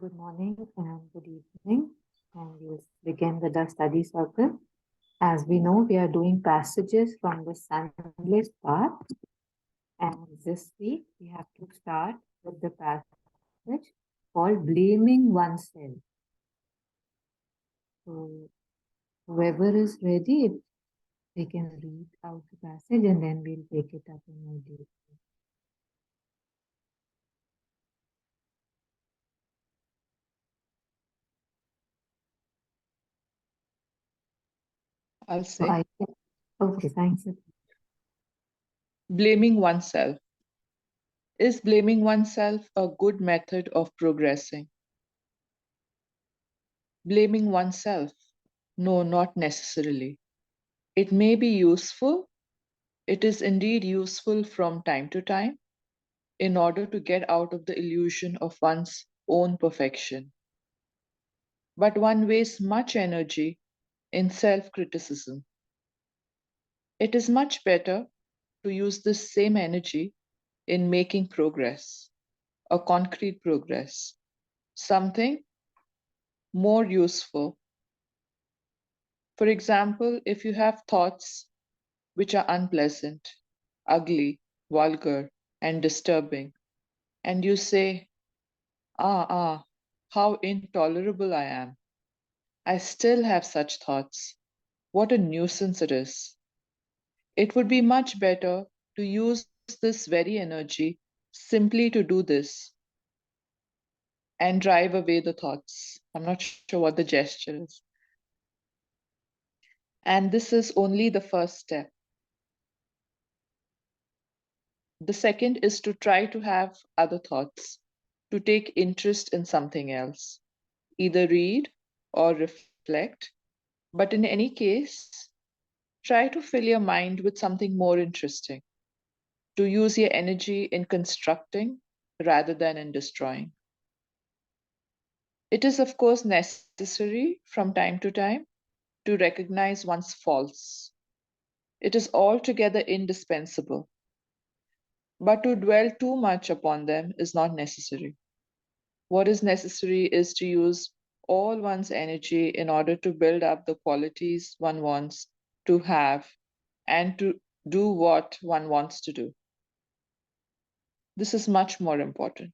Good morning and good evening, and we'll begin with the study circle. As we know, we are doing passages from the Sunlit part, and this week we have to start with the passage called Blaming Oneself. So, whoever is ready, they can read out the passage and then we'll take it up in more detail. I'll say. Okay, thank you. Blaming oneself. Is blaming oneself a good method of progressing? Blaming oneself? No, not necessarily. It may be useful. It is indeed useful from time to time in order to get out of the illusion of one's own perfection. But one wastes much energy in self criticism. It is much better to use this same energy in making progress, a concrete progress, something more useful. For example, if you have thoughts which are unpleasant, ugly, vulgar, and disturbing, and you say, how intolerable I am. I still have such thoughts. What a nuisance it is. It would be much better to use this very energy simply to do this and drive away the thoughts. I'm not sure what the gesture is. And this is only the first step. The second is to try to have other thoughts, to take interest in something else, either read or reflect. But in any case, try to fill your mind with something more interesting, to use your energy in constructing rather than in destroying. It is, of course, necessary from time to time to recognize one's faults. It is altogether indispensable. But to dwell too much upon them is not necessary. What is necessary is to use all one's energy in order to build up the qualities one wants to have and to do what one wants to do. This is much more important.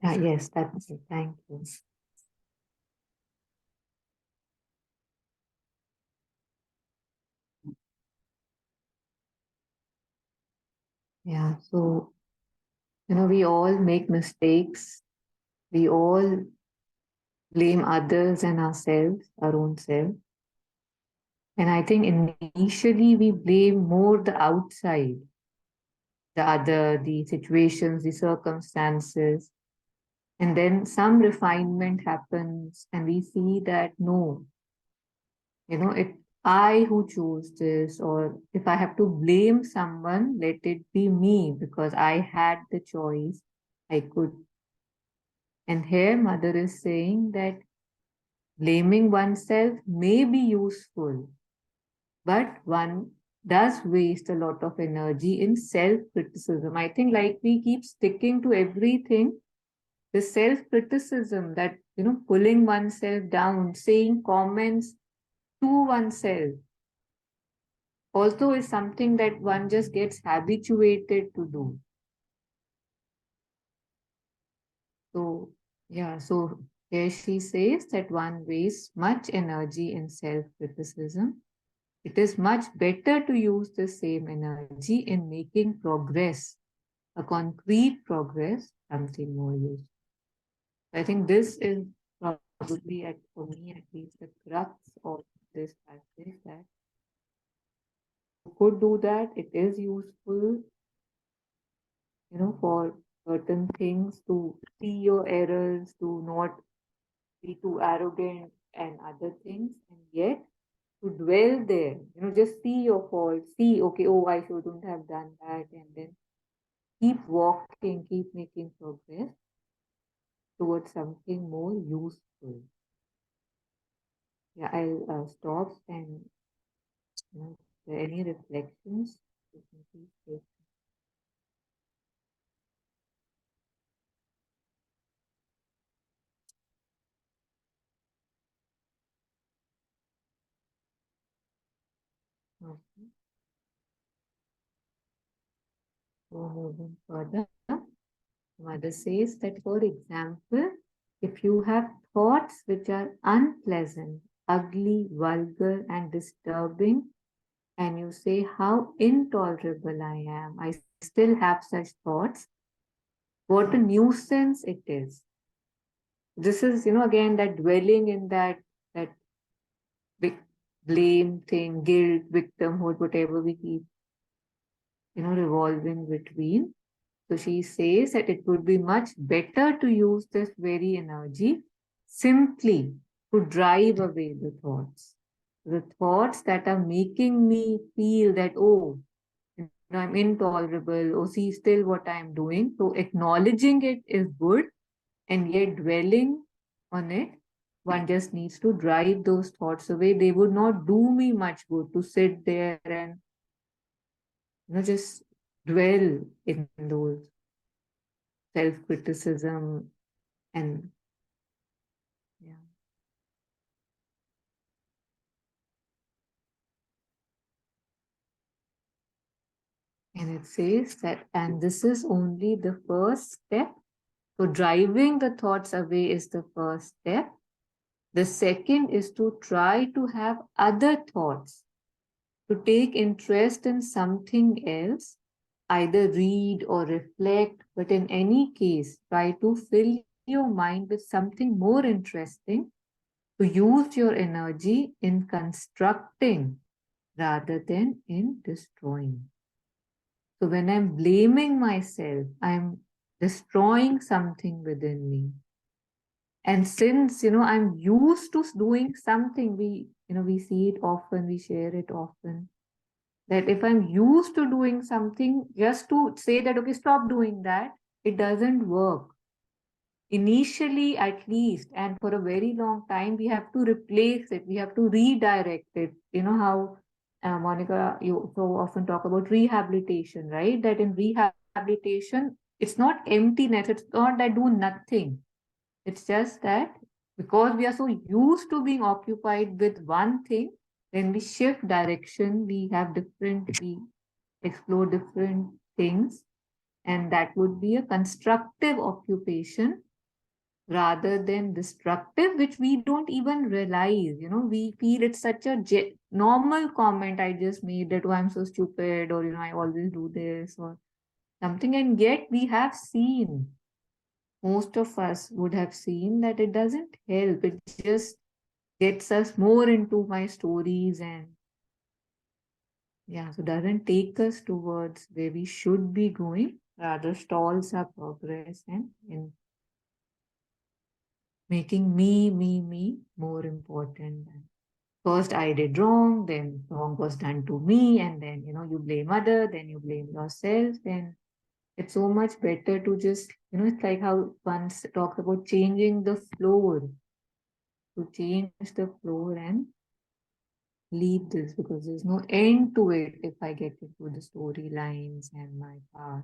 Yes, that's it. Thank you. Yeah, so, we all make mistakes. We all blame others and ourselves, our own self. And I think initially we blame more the outside, the other, the situations, the circumstances. And then some refinement happens, and we see that no, it I who chose this, or if I have to blame someone, let it be me because I had the choice. I could. And here, Mother is saying that blaming oneself may be useful, but one does waste a lot of energy in self-criticism. I think like we keep sticking to everything, the self-criticism that, pulling oneself down, saying comments to oneself also is something that one just gets habituated to do. So, yeah, so here she says that one wastes much energy in self-criticism. It is much better to use the same energy in making progress, a concrete progress, something more useful. I think this is probably, for me at least, the crux of this passage, that you could do that. It is useful, for certain things, to see your errors, to not be too arrogant and other things, and yet to dwell there, just see your faults, see, okay, oh, I shouldn't have done that, and then keep walking, keep making progress towards something more useful. Yeah, I'll stop, and if there are any reflections, you can please take. Okay. So moving further, Mother says that, for example, if you have thoughts which are unpleasant, ugly, vulgar, and disturbing, and you say how intolerable I am, I still have such thoughts, what a nuisance it is. This is, again, that dwelling in that vic- blame thing, guilt, victimhood, whatever we keep, revolving between. So she says that it would be much better to use this very energy simply to drive away the thoughts that are making me feel that, oh, I'm intolerable, oh, see still what I'm doing. So acknowledging it is good, and yet dwelling on it, one just needs to drive those thoughts away. They would not do me much good to sit there and just dwell in those self-criticism and yeah. And it says that, and this is only the first step. So driving the thoughts away is the first step. The second is to try to have other thoughts, to take interest in something else, either read or reflect, but in any case, try to fill your mind with something more interesting, to use your energy in constructing rather than in destroying. So when I'm blaming myself, I'm destroying something within me. And since, I'm used to doing something, we see it often, we share it often, that if I'm used to doing something, just to say that, okay, stop doing that, it doesn't work. Initially, at least, and for a very long time, we have to replace it, we have to redirect it. You know how, Monica, you so often talk about rehabilitation, right? That in rehabilitation, it's not emptiness, it's not that do nothing. It's just that because we are so used to being occupied with one thing, when we shift direction, we explore different things, and that would be a constructive occupation rather than destructive, which we don't even realize. We feel it's such a normal comment I just made that, oh, I'm so stupid, or, I always do this or something. And yet we have seen, most of us would have seen that it doesn't help. It just gets us more into my stories and yeah, so doesn't take us towards where we should be going, rather stalls our progress and in making me more important. First I did wrong, then wrong was done to me, and then you blame other, then you blame yourself. Then it's so much better to just, it's like how once talked about changing the floor, to change the floor and leave this, because there's no end to it if I get into the storylines and my path.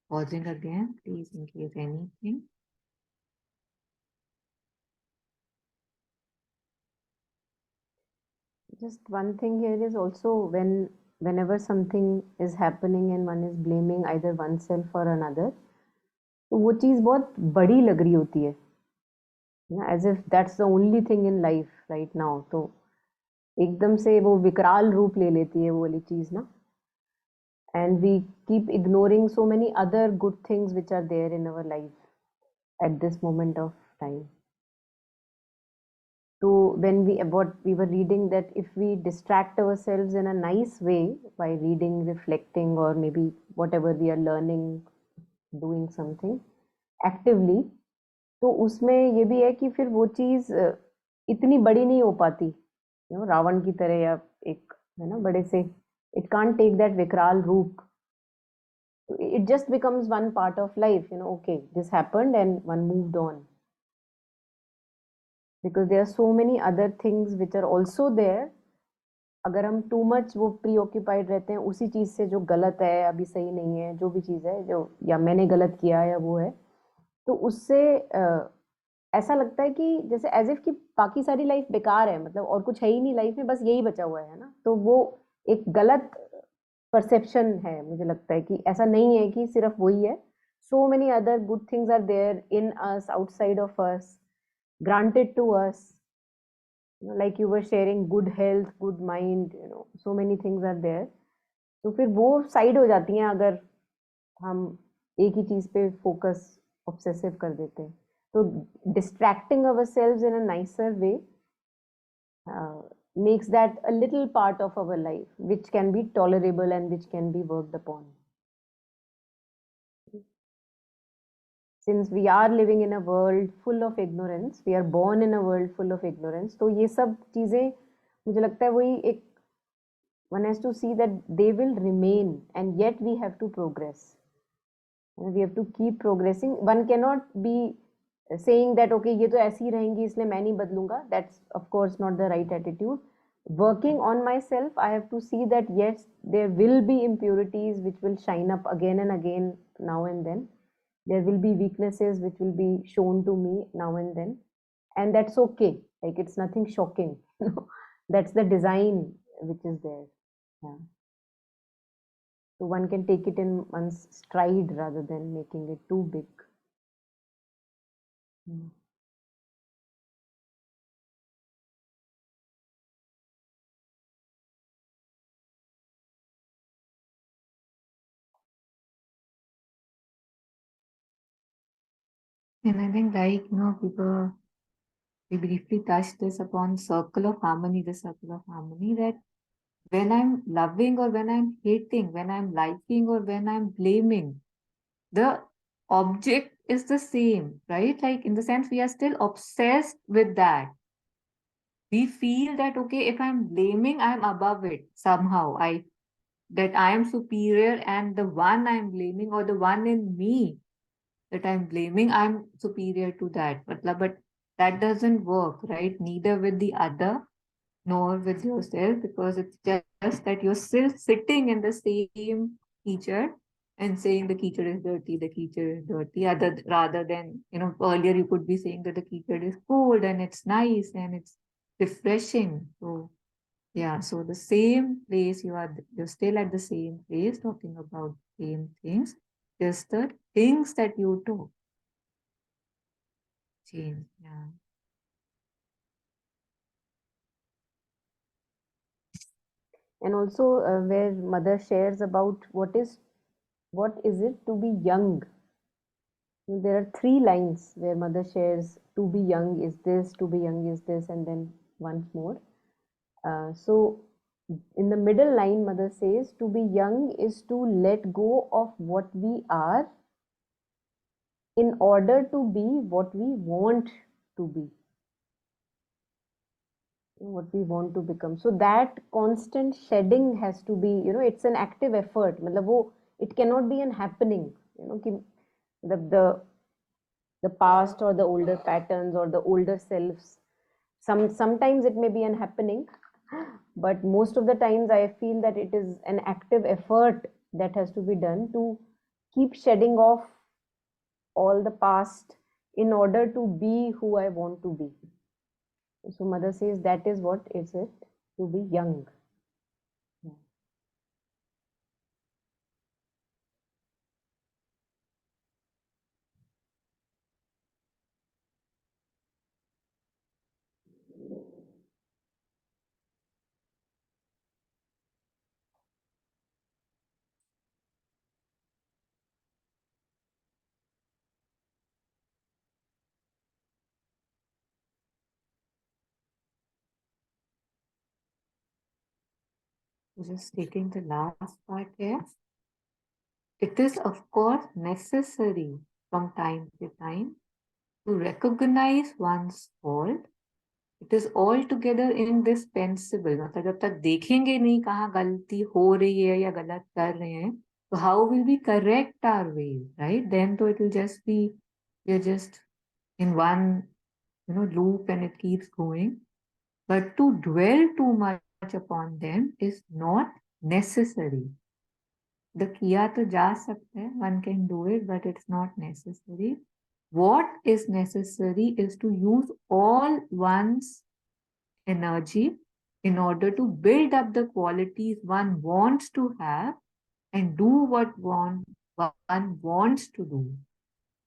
Pausing again, please, in case anything. Just one thing here is also whenever something is happening and one is blaming either oneself or another, तो वो चीज़ बहुत बड़ी लग रही होती है, as if that's the only thing in life right now. तो एकदम से वो विकराल रूप ले लेती है वो वाली चीज़ ना, and we keep ignoring so many other good things which are there in our life at this moment of time. So when what we were reading, that if we distract ourselves in a nice way by reading, reflecting, or maybe whatever we are learning, doing something actively, तो उसमें ये भी है कि फिर वो चीज़ इतनी बड़ी नहीं हो पाती, रावण की तरह या एक है ना बड़े से, it can't take that विकराल रूप. It just becomes one part of life, okay, this happened and one moved on. Because there are so many other things which are also there. अगर हम टू मच वो pre occupied रहते हैं उसी चीज़ से जो गलत है, अभी सही नहीं है, जो भी चीज़ है जो, या मैंने गलत किया या वो है, तो उससे ऐसा लगता है कि जैसे एज इफ कि बाकी सारी लाइफ बेकार है, मतलब और कुछ है ही नहीं लाइफ में, बस यही बचा हुआ है ना। तो वो एक गलत परसेप्शन है, मुझे लगता है कि ऐसा नहीं है कि सिर्फ वही है। So many other good things are there in us, outside of us, granted to us. Like you were sharing, good health, good mind, so many things are there. तो फिर वो साइड हो जाती हैं अगर हम एक ही चीज पे फोकस ऑब्सेसिव कर देते हैं। तो distracting our selves in a nicer way makes that a little part of our life which can be tolerable and which can be worked upon. Since we are living in a world full of ignorance, we are born in a world full of ignorance, तो ये सब चीजें मुझे लगता है वही एक, one has to see that they will remain and yet we have to progress. We have to keep progressing. One cannot be saying that okay ये तो ऐसी ही रहेंगी इसलिए मैं नहीं बदलूंगा. That's of course not the right attitude. Working on myself, I have to see that yes, there will be impurities which will shine up again and again now and then. There will be weaknesses which will be shown to me now and then, and that's okay. Like it's nothing shocking. That's the design which is there. Yeah. So one can take it in one's stride rather than making it too big. And I think, like, we briefly touched this upon circle of harmony, the circle of harmony, that when I'm loving or when I'm hating, when I'm liking or when I'm blaming, the object is the same, right? Like, in the sense, we are still obsessed with that. We feel that, okay, if I'm blaming, I'm above it somehow. That I am superior, and the one I'm blaming or the one in me that I'm blaming, I'm superior to that. But that doesn't work, right? Neither with the other nor with yourself, because it's just that you're still sitting in the same teacher and saying the teacher is dirty, the teacher is dirty, rather than, earlier you could be saying that the teacher is cold and it's nice and it's refreshing. So yeah, so the same place you're still at the same place talking about same things, just the things that you do change. Yeah. And also where mother shares about what is it to be young. There are 3 lines where mother shares to be young is this, to be young is this, and then once more. So in the middle line, mother says to be young is to let go of what we are in order to be what we want to be, what we want to become. So that constant shedding has to be, it's an active effort. मतलब वो, it cannot be an happening, कि the past or the older patterns or the older selves. Sometimes it may be an happening, but most of the times I feel that it is an active effort that has to be done to keep shedding off all the past in order to be who I want to be. So mother says that is what is it to be young. Just taking the last part here. It is, of course, necessary from time to time to recognize one's fault. It is altogether indispensable. मतलब जब तक देखेंगे नहीं कहाँ गलती हो रही है या गलत कर रहे हैं, so how will we correct our ways, right? Then so it will just be, you're just in one, loop and it keeps going. But to dwell too much upon them is not necessary. The kiya to ja sakta hai, one can do it, but it's not necessary. what is necessary is to use all one's energy in order to build up the qualities one wants to have and do what one wants to do.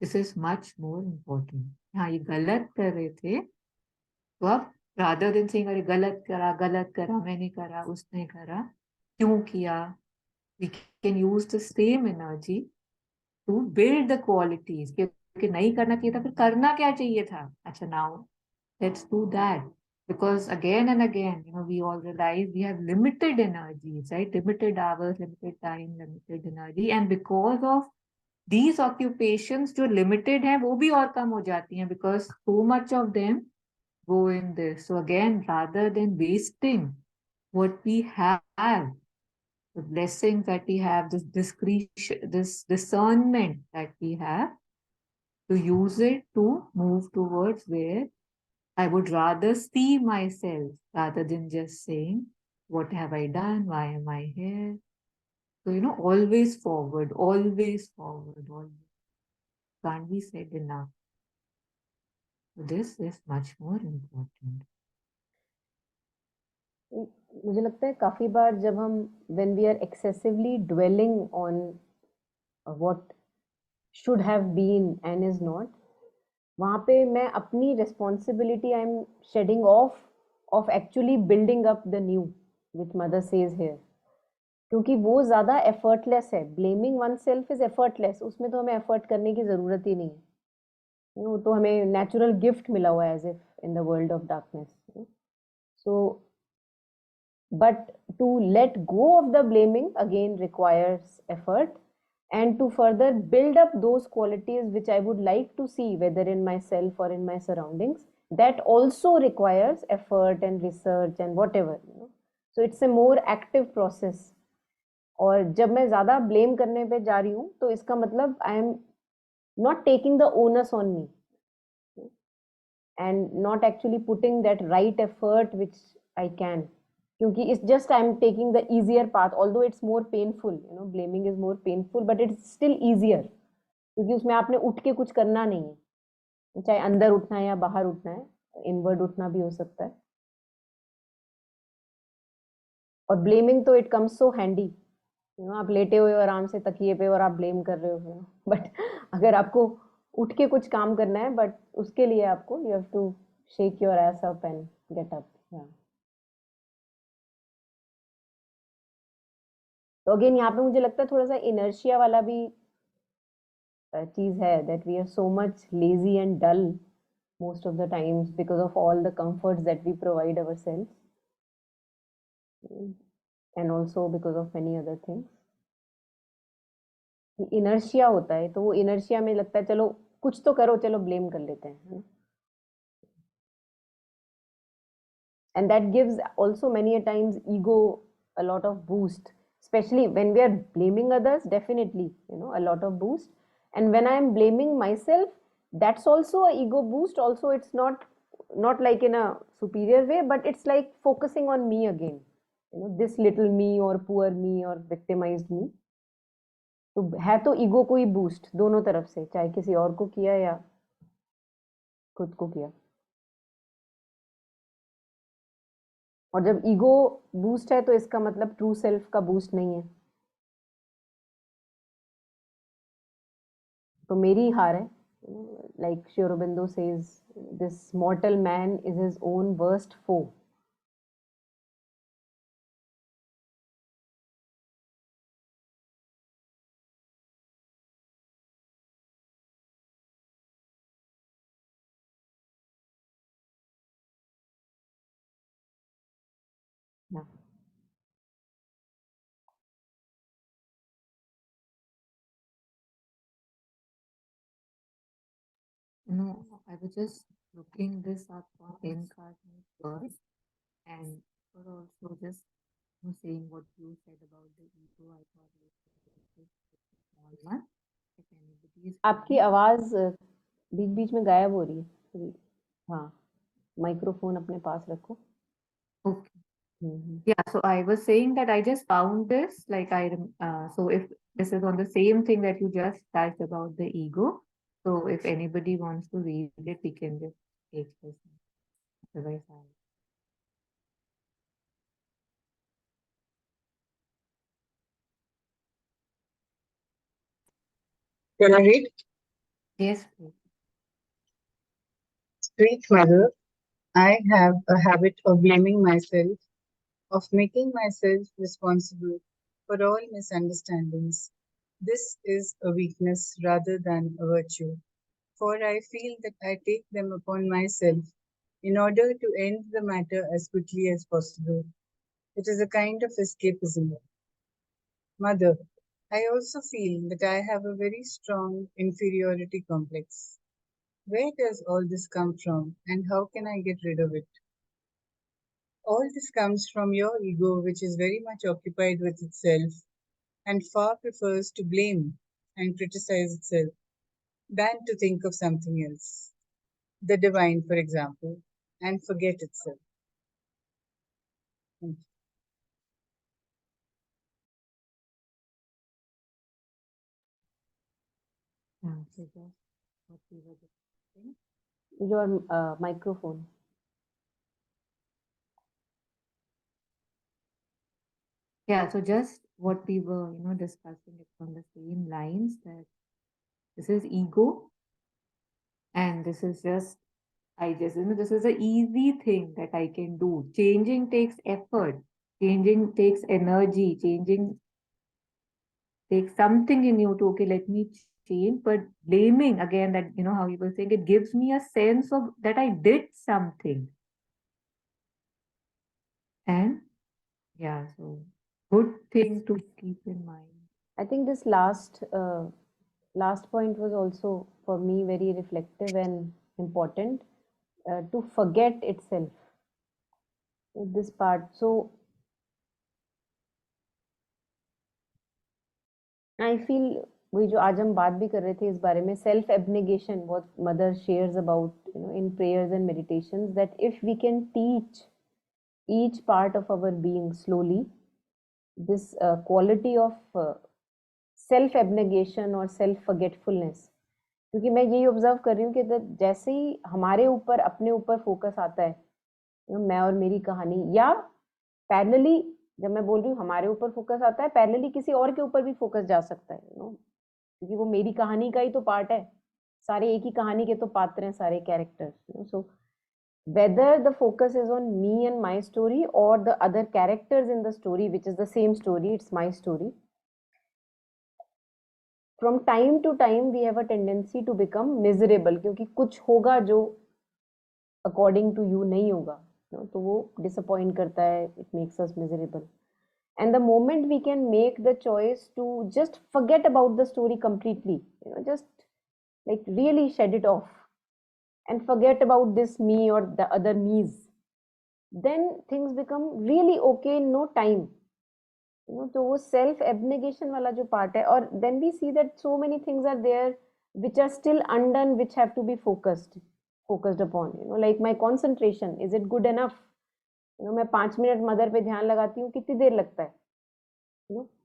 This is much more important. हाँ ये गलत कर रहे थे तो अब rather than saying अरे गलत करा मैंने करा उसने करा क्यों किया, we can use the same energy to build the qualities कि नहीं करना चाहिए था फिर करना क्या चाहिए था. अच्छा now let's do that, because again and again we all realize we have limited energies, right? Limited hours, limited time, limited energy, and because of these occupations जो limited हैं वो भी और कम हो जाती हैं because so much of them go in this. So again, rather than wasting what we have, the blessings that we have, this discretion, this discernment that we have, to use it to move towards where I would rather see myself rather than just saying, what have I done? Why am I here? So, always forward, always forward, always. Can't be said enough. So this is much more important. मुझे लगता है काफी बार जब हम when we are excessively dwelling on what should have been and is not, वहाँ पे मैं अपनी responsibility I'm shedding off of actually building up the new, which mother says here, क्योंकि वो ज़्यादा effortless है. Blaming oneself is effortless, उसमें तो हमें effort करने की ज़रूरत ही नहीं है. वो तो हमें natural gift मिला हुआ है as if in the world of darkness. So but to let go of the blaming again requires effort, and to further build up those qualities which I would like to see whether in myself or in my surroundings, that also requires effort and research and whatever. So it's a more active process. और जब मैं ज़्यादा blame करने पे जा रही हूँ तो इसका मतलब I am not taking the onus on me and not actually putting that right effort which I can. क्योंकि it's just I'm taking the easier path, although it's more painful, blaming is more painful, but it's still easier. क्योंकि उसमें आपने उठ के कुछ करना नहीं है, चाहे अंदर उठना है या बाहर उठना है, इनवर्ड उठना भी हो सकता है. और ब्लेमिंग तो इट कम्स सो हैंडी, आप लेटे हुए हो आराम से तकिए पे और आप ब्लेम कर रहे हो, बट अगर आपको उठ के कुछ काम करना है, बट उसके लिए आपको you have to shake your ass up and get up. तो अगेन यहाँ पे मुझे लगता है थोड़ा सा इनर्शिया वाला भी चीज है, that we are so much lazy and dull most of the times because of all the comforts that we provide ourselves, and also because of many other things. Inertia होता है तो वो इनर्शिया में लगता है चलो कुछ तो करो, चलो ब्लेम कर लेते हैं. And that gives also many a times ego a lot of boost, especially when we are blaming others. Definitely a lot of boost. And when I am blaming myself, that's also a ego boost. Also it's not like in a superior way, but it's like focusing on me again, this little me or poor me or victimized me. तो है तो ego को ही boost दोनों तरफ से, चाहे किसी और को किया या खुद को किया. और जब ईगो बूस्ट है तो इसका मतलब ट्रू सेल्फ का बूस्ट नहीं है. तो मेरी हार है. Like Sri Aurobindo says, this mortal man is his own worst foe. Yeah. No, I was just looking this up on incarnate birth, and for also just saying what you said about the ego. I thought it was a small one. If anybody is आपकी आवाज बीच बीच में गायब हो रही है. हाँ, microphone अपने पास रखो. okay. Yeah, so I was saying that I just found this, like so if this is on the same thing that you just touched about the ego. So if anybody wants to read it, we can just take this. Otherwise, Can I read? yes, please. Sweet mother, I have a habit of blaming myself, of making myself responsible for all misunderstandings. This is a weakness rather than a virtue, for I feel that I take them upon myself in order to end the matter as quickly as possible. It is a kind of escapism. Mother, I also feel that I have a very strong inferiority complex. Where does all this come from, and how can I get rid of it? All this comes from your ego, which is very much occupied with itself and far prefers to blame and criticize itself than to think of something else, the divine, for example, and forget itself. Thank you. Yeah, so just what we were discussing. Your microphone. Yeah, so just what we were, discussing it on the same lines, that this is ego and this is just, this is an easy thing that I can do. Changing takes effort, changing takes energy, changing takes something in you to, okay, let me change. But blaming, again, that, how you were saying, it gives me a sense of that I did something. And yeah, so good thing to keep in mind. I think this last point was also for me very reflective and important, to forget itself. This part. So I feel वही जो आज हम बात भी कर रहे थे इस बारे में, self abnegation, what mother shares about, in prayers and meditations, that if we can teach each part of our being slowly this quality of self abnegation or self forgetfulness. क्योंकि मैं यही ऑब्जर्व कर रही हूँ कि जैसे ही हमारे ऊपर अपने ऊपर फोकस आता है, मैं और मेरी कहानी, या पैरेलली, जब मैं बोल रही हूँ हमारे ऊपर फोकस आता है, पैरेलली किसी और के ऊपर भी फोकस जा सकता है, क्योंकि वो मेरी कहानी का ही तो पार्ट है, सारे एक ही कहानी के तो पात्र हैं, सारे characters. So whether the focus is on me and my story or the other characters in the story, which is the same story, it's my story. From time to time we have a tendency to become miserable, क्योंकि कुछ होगा जो according to you नहीं होगा, तो वो disappoint करता है, it makes us miserable. And the moment we can make the choice to just forget about the story completely, just like really shed it off and forget about this me or the other me's, then things become really okay in no time. तो वो self abnegation वाला जो part है, और then we see that so many things are there which are still undone, which have to be focused upon, like my concentration, is it good enough? मैं 5 minute mother पे ध्यान लगाती हूँ, कितनी देर लगता है?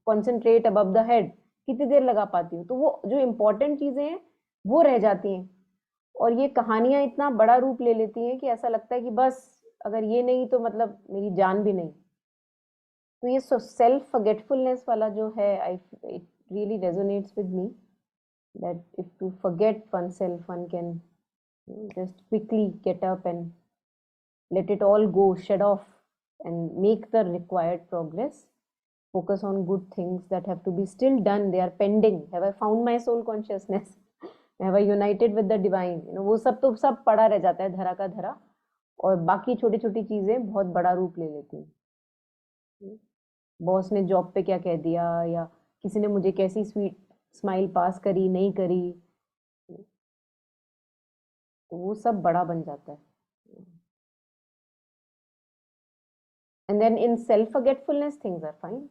कॉन्सेंट्रेट अबव द हेड, कितनी देर लगा पाती हूँ? तो वो जो इम्पोर्टेंट चीजें हैं वो रह जाती हैं, और ये कहानियां इतना बड़ा रूप ले लेती हैं कि ऐसा लगता है कि बस अगर ये नहीं तो मतलब मेरी जान भी नहीं. तो ये सेल्फ फॉरगेटफुलनेस वाला जो है, it really resonates with me, that if two forget oneself, one can just quickly get up and let it all go, shed off, and make the required progress. Focus on good things that have to be still done, they are pending. Have I found my soul consciousness? Have I united with the divine? वो सब तो सब पड़ा रह जाता है, धरा का धरा, और बाकी छोटी छोटी चीजें बहुत बड़ा रूप ले लेती हैं. बॉस ने जॉब पे क्या कह दिया, या किसी ने मुझे कैसी स्वीट स्माइल पास करी नहीं करी, तो वो सब बड़ा बन जाता है. And then in self forgetfulness things are fine.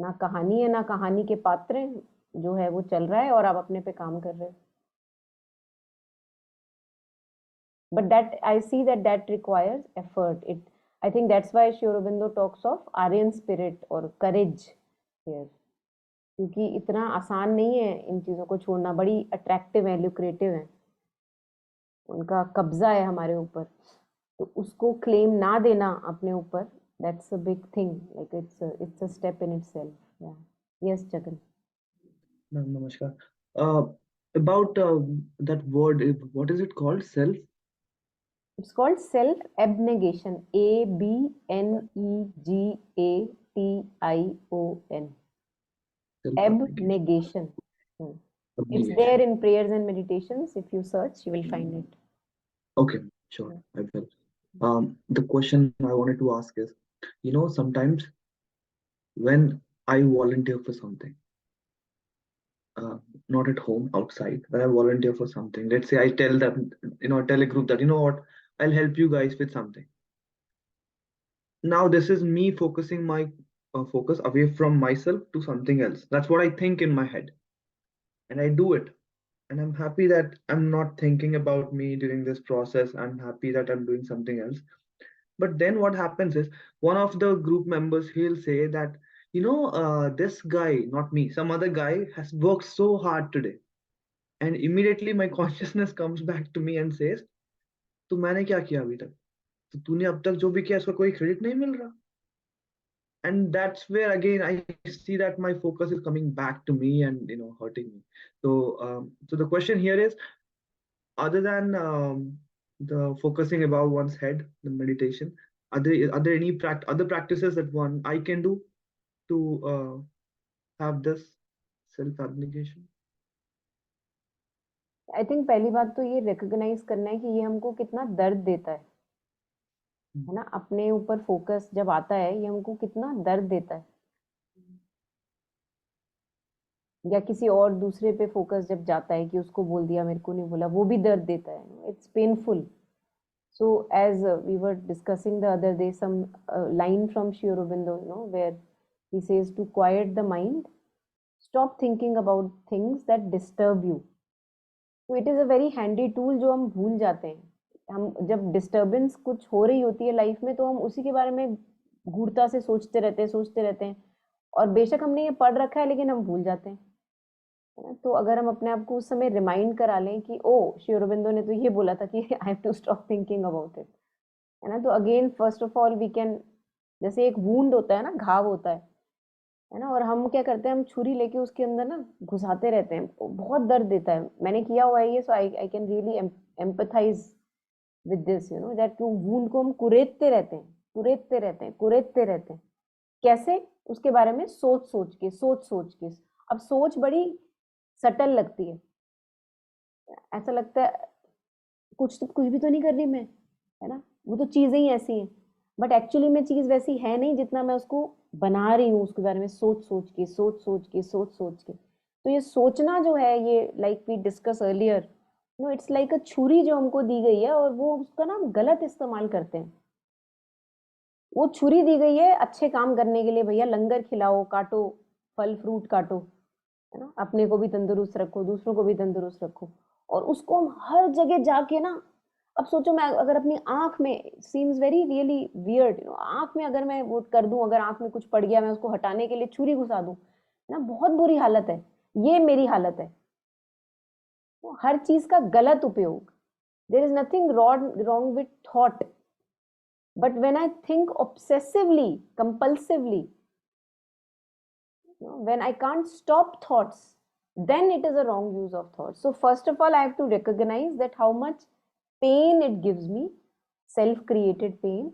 ना कहानी है, ना कहानी के पात्र हैं, जो है वो चल रहा है और आप अपने पे काम कर रहे हो. But that I see that requires effort. I think that's why Aurobindo talks of Aryan spirit or courage here. क्योंकि इतना आसान नहीं है इन चीज़ों को छोड़ना, बड़ी अट्रैक्टिव है, ल्यूक्रेटिव है, उनका कब्जा है हमारे ऊपर, तो उसको क्लेम ना देना अपने ऊपर, that's a big thing, like it's a step in itself. Yeah yes Jagan. Namaskar. About that word, what is it called? Self? It's called self abnegation. Abnegation. Self-abnegation. Abnegation. Hmm. It's there Abnegation. in prayers and meditations. If you search, you will find it. Okay, sure, I will. The question I wanted to ask is, sometimes when I volunteer for something, uh, not at home, outside, when I volunteer for something, let's say I tell them, tell a group that, you know what, I'll help you guys with something. Now this is me focusing my focus away from myself to something else. That's what I think in my head, and I do it. And I'm happy that I'm not thinking about me during this process. I'm happy that I'm doing something else. But then what happens is one of the group members, he'll say that, this guy, not me, some other guy has worked so hard today. And immediately my consciousness comes back to me and says, तो मैंने क्या किया अभी तक? तो तूने अब तक जो भी किया उसका कोई क्रेडिट नहीं मिल रहा. And that's where again I see that my focus is coming back to me and hurting me. So the question here is, other than the focusing above one's head, the meditation, are there any other practices that one I can do to have this self abnegation? I think पहली बात तो ये recognise करना है कि ये हमको कितना दर्द देता है ना, अपने ऊपर फोकस जब आता है ये हमको कितना दर्द देता है, या किसी और दूसरे पे फोकस जब जाता है कि उसको बोल दिया मेरे को नहीं बोला, वो भी दर्द देता है, it's painful. So as we were discussing the other day, some line from Aurobindo, where he says to quiet the mind, stop thinking about things that disturb you. So it is a very handy tool जो हम भूल जाते हैं. हम जब disturbance कुछ हो रही होती है लाइफ में तो हम उसी के बारे में गूढ़ता से सोचते रहते हैं, और बेशक हमने ये पढ़ रखा है लेकिन हम भूल जाते हैं, है ना. तो अगर हम अपने आप को उस समय रिमाइंड करा लें कि ओ श्री अरबिंदो ने तो ये बोला था कि I have to stop thinking about it, है ना. तो again first of all we can, जैसे एक वूंड होता है ना, घाव होता है ना, और हम क्या करते हैं, हम छुरी लेके उसके अंदर ना घुसाते रहते हैं, बहुत दर्द देता है. मैंने किया हुआ है ये, so I can really empathize with this, that wound को हम कुरेदते रहते हैं. कैसे? उसके बारे में सोच सोच के. अब सोच बड़ी सटल लगती है, ऐसा लगता है कुछ भी तो नहीं कर रही मैं, है ना, वो तो चीजें ही ऐसी हैं, बट एक्चुअली में चीज वैसी है नहीं जितना मैं उसको बना रही हूँ, उसके बारे में सोच सोच के. तो ये सोचना जो है, ये like we discuss earlier, it's like a छुरी जो हमको दी गई है, और वो उसका ना गलत इस्तेमाल करते हैं. वो छुरी दी गई है अच्छे काम करने के लिए, भैया लंगर खिलाओ, काटो, फल फ्रूट काटो, है ना, अपने को भी तंदुरुस्त रखो, दूसरों को भी तंदुरुस्त रखो, और उसको हम हर जगह जाके ना, अब सोचो मैं अगर अपनी आंख में, सीम्स वेरी रियली वियर्ड, आंख में अगर मैं वो कर दूं, अगर आंख में कुछ पड़ गया मैं उसको हटाने के लिए छुरी घुसा दूं, ना, बहुत बुरी हालत है. ये मेरी हालत है. तो हर चीज का गलत उपयोग. There is nothing wrong with thought, but when I think obsessively, compulsively, when I can't stop thoughts, then it is a wrong use of thoughts. So first of all, I have to recognize that how much pain it gives me, self-created pain.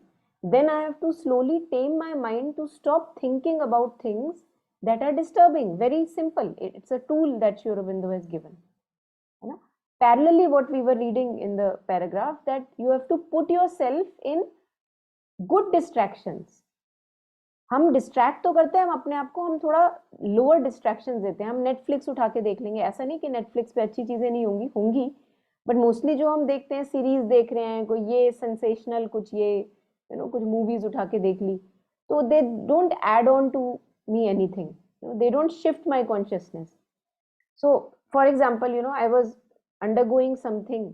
Then I have to slowly tame my mind to stop thinking about things that are disturbing. Very simple. It's a tool that Sri Aurobindo has given. Parallelly, what we were reading in the paragraph, that you have to put yourself in good distractions. हम distract तो करते हैं, हम अपने आप को, हम थोड़ा लोअर डिस्ट्रैक्शन देते हैं. हम नेटफ्लिक्स उठा के देख लेंगे, ऐसा नहीं कि नेटफ्लिक्स पे अच्छी चीजें नहीं होंगी, बट मोस्टली जो हम देखते हैं, सीरीज देख रहे हैं, कोई ये सेंसेशनल, कुछ ये कुछ मूवीज उठा के देख ली, तो they don't add on to me anything, they don't shift my consciousness. So for example, I was undergoing something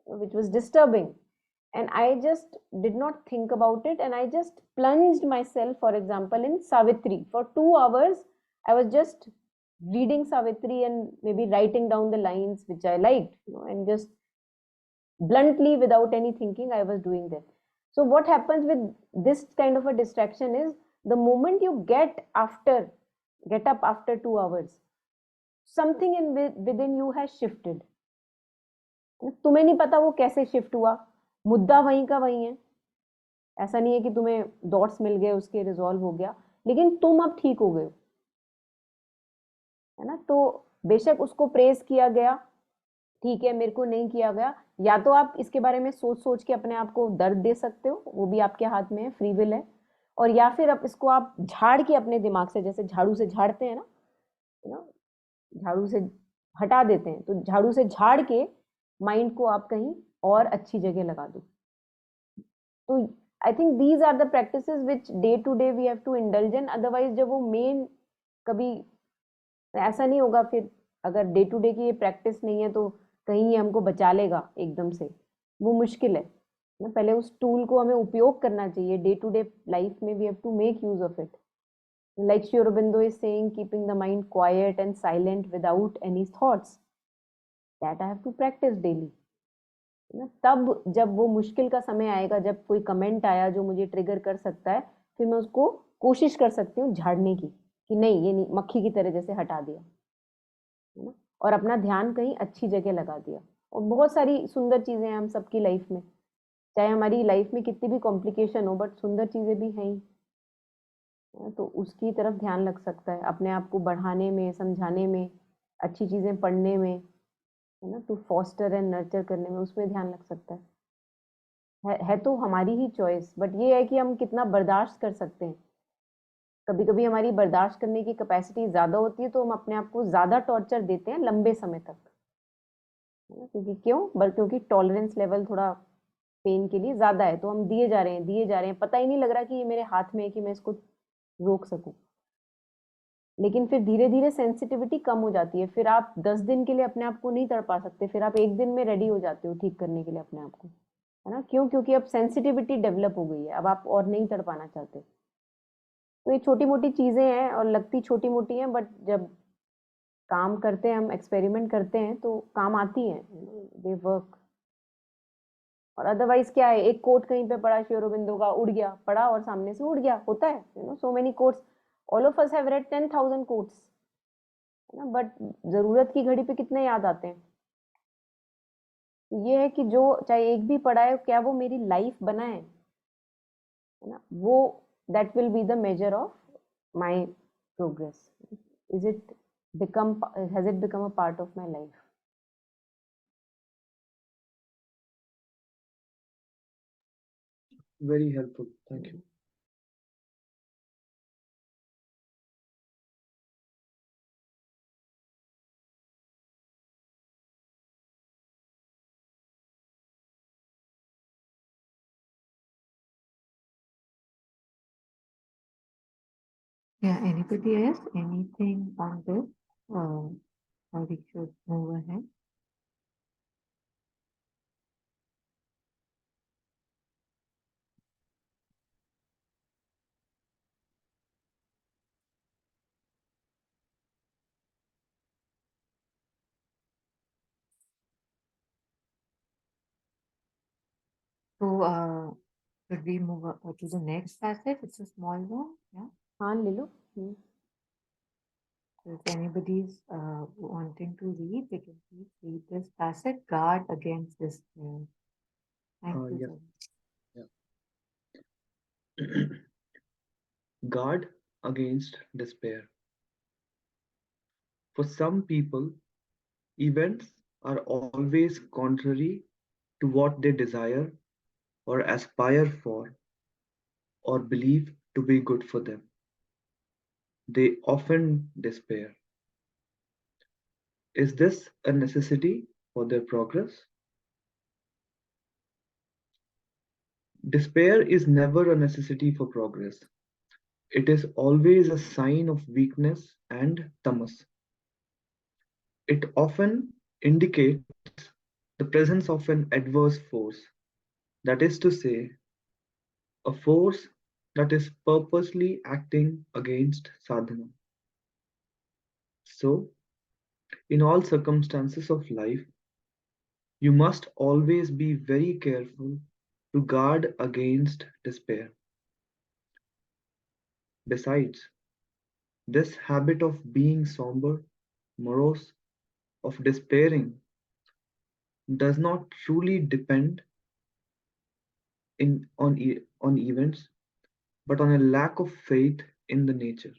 which was disturbing, and I just did not think about it, and I just plunged myself, for example, in Savitri. For 2 hours I was just reading Savitri and maybe writing down the lines which I liked, and just bluntly without any thinking I was doing that. So what happens with this kind of a distraction is the moment you get up after 2 hours, something within you has shifted. तुम्हें नहीं पता वो कैसे shift हुआ, मुद्दा वहीं का वहीं है, ऐसा नहीं है कि तुम्हें डॉट्स मिल गए उसके रिजॉल्व हो गया, लेकिन तुम अब ठीक हो गए, है ना। तो बेशक उसको प्रेस किया गया, ठीक है, मेरे को नहीं किया गया, या तो आप इसके बारे में सोच सोच के अपने आप को दर्द दे सकते हो, वो भी आपके हाथ में है, फ्री विल है, और या फिर अब इसको आप झाड़ के अपने दिमाग से, जैसे झाड़ू से झाड़ते हैं ना, झाड़ू से हटा देते हैं, तो झाड़ू से झाड़ के माइंड को आप कहीं और अच्छी जगह लगा दो। तो I think these are the practices which day to day we have to indulge in, otherwise जब वो मेन कभी ऐसा नहीं होगा, फिर अगर डे टू डे की ये प्रैक्टिस नहीं है तो कहीं ये हमको बचा लेगा एकदम से, वो मुश्किल है ना। पहले उस टूल को हमें उपयोग करना चाहिए डे टू डे लाइफ में, we have to make use of it. Like Sri Aurobindo is saying, keeping the mind quiet and silent without any thoughts, that I have to practice daily. ना, तब जब वो मुश्किल का समय आएगा, जब कोई कमेंट आया जो मुझे ट्रिगर कर सकता है, फिर मैं उसको कोशिश कर सकती हूँ झाड़ने की, कि नहीं ये नहीं, मक्खी की तरह जैसे हटा दिया, है ना, और अपना ध्यान कहीं अच्छी जगह लगा दिया। और बहुत सारी सुंदर चीजें हैं हम सबकी लाइफ में, चाहे हमारी लाइफ में कितनी भी कॉम्प्लिकेशन हो, बट सुंदर चीजें भी हैं ही, तो उसकी तरफ ध्यान लग सकता है, अपने आप को बढ़ाने में, समझाने में, अच्छी चीजें पढ़ने में, है ना, टू फॉस्टर एंड नर्चर करने में, उसमें ध्यान लग सकता है तो हमारी ही चॉइस, बट ये है कि हम कितना बर्दाश्त कर सकते हैं। कभी कभी हमारी बर्दाश्त करने की कैपेसिटी ज्यादा होती है, तो हम अपने आप को ज्यादा टॉर्चर देते हैं लंबे समय तक, है ना, क्योंकि टॉलरेंस लेवल थोड़ा पेन के लिए ज्यादा है, तो हम दिए जा रहे हैं, पता ही नहीं लग रहा कि ये मेरे हाथ में है कि मैं इसको रोक सकूं। लेकिन फिर धीरे धीरे सेंसिटिविटी कम हो जाती है, फिर आप 10 दिन के लिए अपने आप को नहीं तड़पा सकते, फिर आप एक दिन में रेडी हो जाते हो ठीक करने के लिए अपने आप को, है ना, क्यों? क्योंकि अब सेंसिटिविटी डेवलप हो गई है, अब आप और नहीं तड़पाना चाहते। तो ये छोटी मोटी चीजें हैं, और लगती छोटी मोटी हैं, बट जब काम करते हैं, हम एक्सपेरिमेंट करते हैं, तो काम आती हैं, दे वर्क। और अदरवाइज क्या है, एक कोट कहीं पे पड़ा श्री अरबिंदो का, उड़ गया, पड़ा और सामने से उड़ गया, होता है, so many quotes, all of us have read 10,000 quotes, है ना, बट जरूरत की घड़ी पे कितने याद आते हैं। ये है कि जो चाहे एक भी पढ़ा है, क्या वो मेरी लाइफ बना है ना, वो that will be the measure of my progress. Is it become has it become a part of my life? Very helpful. Thank you. Yeah, anybody else? Anything on this? How we should move ahead? So, should we move to the next passage? It's a small one. Yeah. हाँ, ले लो। So if anybody's wanting to read, they can please read this passage. Guard against despair. Thank you. Yeah. Yeah. Guard against despair. For some people, events are always contrary to what they desire or aspire for or believe to be good for them. They often despair. Is this a necessity for their progress? Despair is never a necessity for progress. It is always a sign of weakness and tamas. It often indicates the presence of an adverse force, that is to say, a force that is purposely acting against sadhana. So, in all circumstances of life, you must always be very careful to guard against despair. Besides, this habit of being somber, morose, of despairing does not truly depend on events, but on a lack of faith in the nature.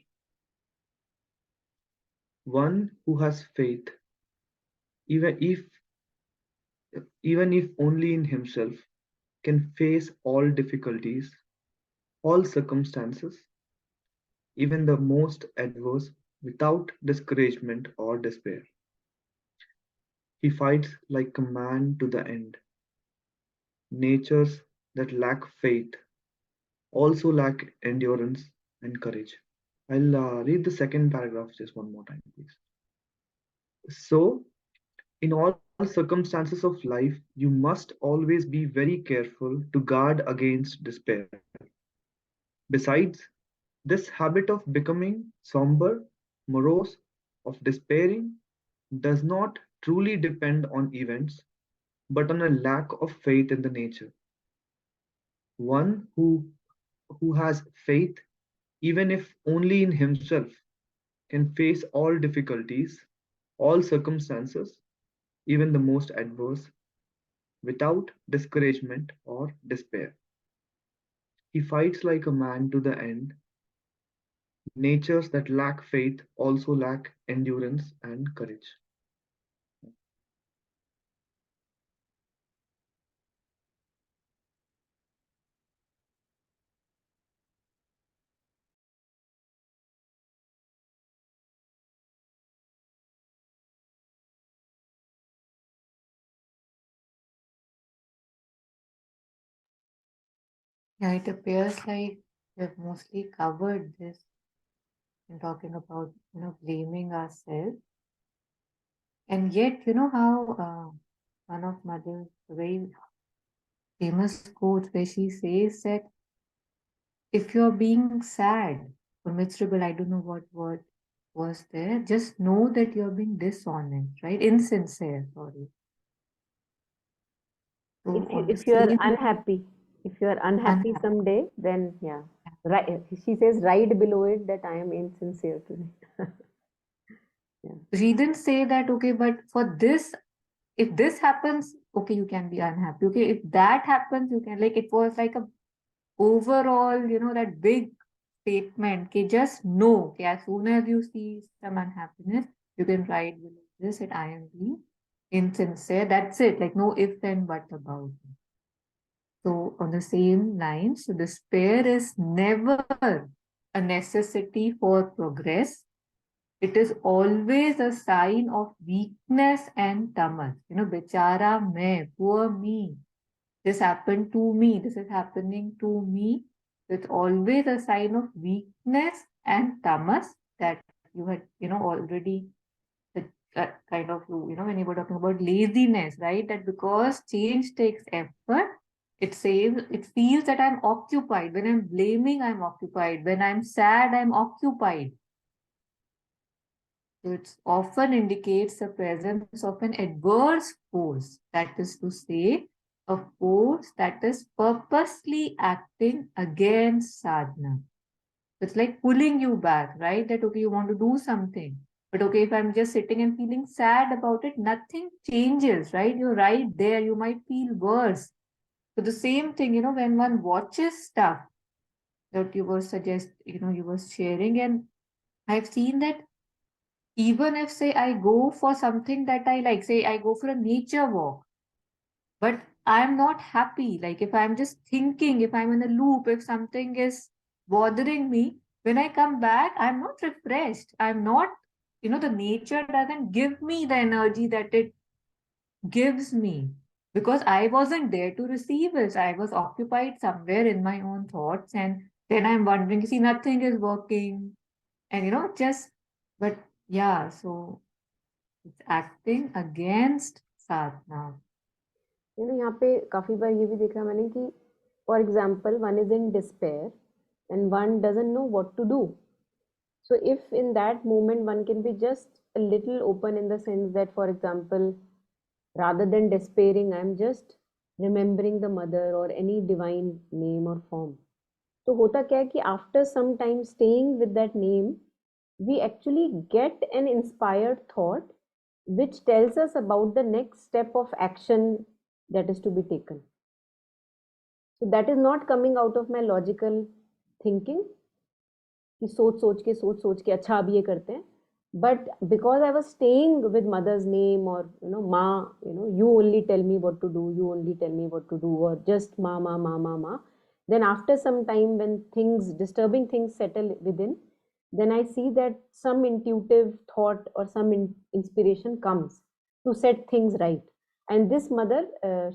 One who has faith, even if even if only in himself, can face all difficulties, all circumstances, even the most adverse, without discouragement or despair. He fights like a man to the end. Natures that lack faith also lack endurance and courage. I'll read the second paragraph just one more time, please. So, in all circumstances of life, you must always be very careful to guard against despair. Besides, this habit of becoming somber, morose, of despairing, does not truly depend on events, but on a lack of faith in the nature. One who has faith, even if only in himself, can face all difficulties, all circumstances, even the most adverse, without discouragement or despair. He fights like a man to the end. Natures that lack faith also lack endurance and courage. Yeah, it appears like we've mostly covered this in talking about, blaming ourselves. And yet, you know how one of Mother's very famous quotes where she says that if you're being sad or miserable, I don't know what word was there, just know that you're being dishonest, right? Insincere, sorry. So on the If you are same unhappy, if you are unhappy unhappy. someday, then yeah, right. She says right below it that I am insincere today. Yeah. She didn't say that, okay, but for this, if this happens, okay, you can be unhappy. Okay, if that happens, you can, like, it was like a overall, that big statement. Okay, just know, okay, as soon as you see some unhappiness, you can write below this that I am being insincere. That's it. Like, no if and but about it. So, on the same lines, so despair is never a necessity for progress. It is always a sign of weakness and tamas. Bichara me, poor me. This happened to me. This is happening to me. It's always a sign of weakness and tamas that you had, already kind of, when you were talking about laziness, right? That because change takes effort, it feels that I'm occupied. When I'm blaming, I'm occupied. When I'm sad, I'm occupied. So it often indicates the presence of an adverse force, that is to say, a force that is purposely acting against sadhana. It's like pulling you back, right? That, okay, you want to do something. But okay, if I'm just sitting and feeling sad about it, nothing changes, right? You're right there. You might feel worse. So the same thing, when one watches stuff that you were sharing, and I've seen that even if, say, I go for something that I like, say I go for a nature walk, but I'm not happy. Like if I'm just thinking, if I'm in a loop, if something is bothering me, when I come back, I'm not refreshed. I'm not, the nature doesn't give me the energy that it gives me because I wasn't there to receive it. I was occupied somewhere in my own thoughts. And then I'm wondering, see, nothing is working. And, just, but yeah, so it's acting against sadhana. यहाँ पे काफी बार ये भी देखा मैंने कि for example one is in despair and one doesn't know what to do So if in that moment one can be just a little open in the sense that, for example, rather than despairing, I'm just remembering the mother or any divine name or form. तो होता क्या है कि after some time staying with that name, we actually get an inspired thought which tells us about the next step of action that is to be taken. So that is not coming out of my logical thinking कि सोच के अच्छा अब ये करते हैं, but because I was staying with mother's name or ma, you only tell me what to do, you only tell me what to do, or just ma, then after some time when disturbing things settle within, then I see that some intuitive thought or some inspiration comes to set things right. And this mother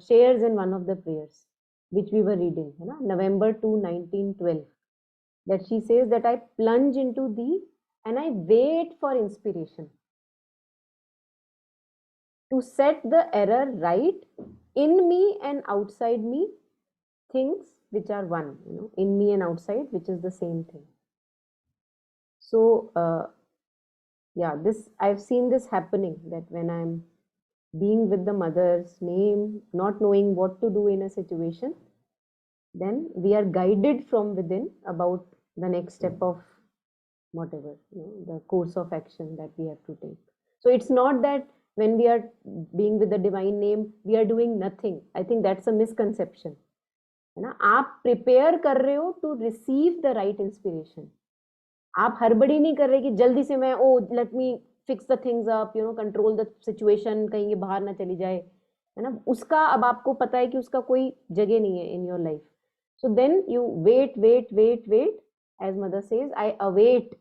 shares in one of the prayers which we were reading, November 2, 1912, that she says that I plunge into thee and I wait for inspiration to set the error right in me and outside me, things which are one, in me and outside, which is the same thing. So, yeah, I've seen this happening, that when I'm being with the mother's name, not knowing what to do in a situation, then we are guided from within about the next step of whatever, the course of action that we have to take. So it's not that when we are being with the divine name, we are doing nothing. I think that's a misconception. है ना, आप prepare कर रहे हो to receive the right inspiration. आप हड़बड़ी नहीं कर रहे कि जल्दी से मैं let me fix the things up, control the situation, कहीं ये बाहर ना चली जाए, है ना. उसका अब आपको पता है कि उसका कोई जगह नहीं है in your life. So then you wait, as mother says, I await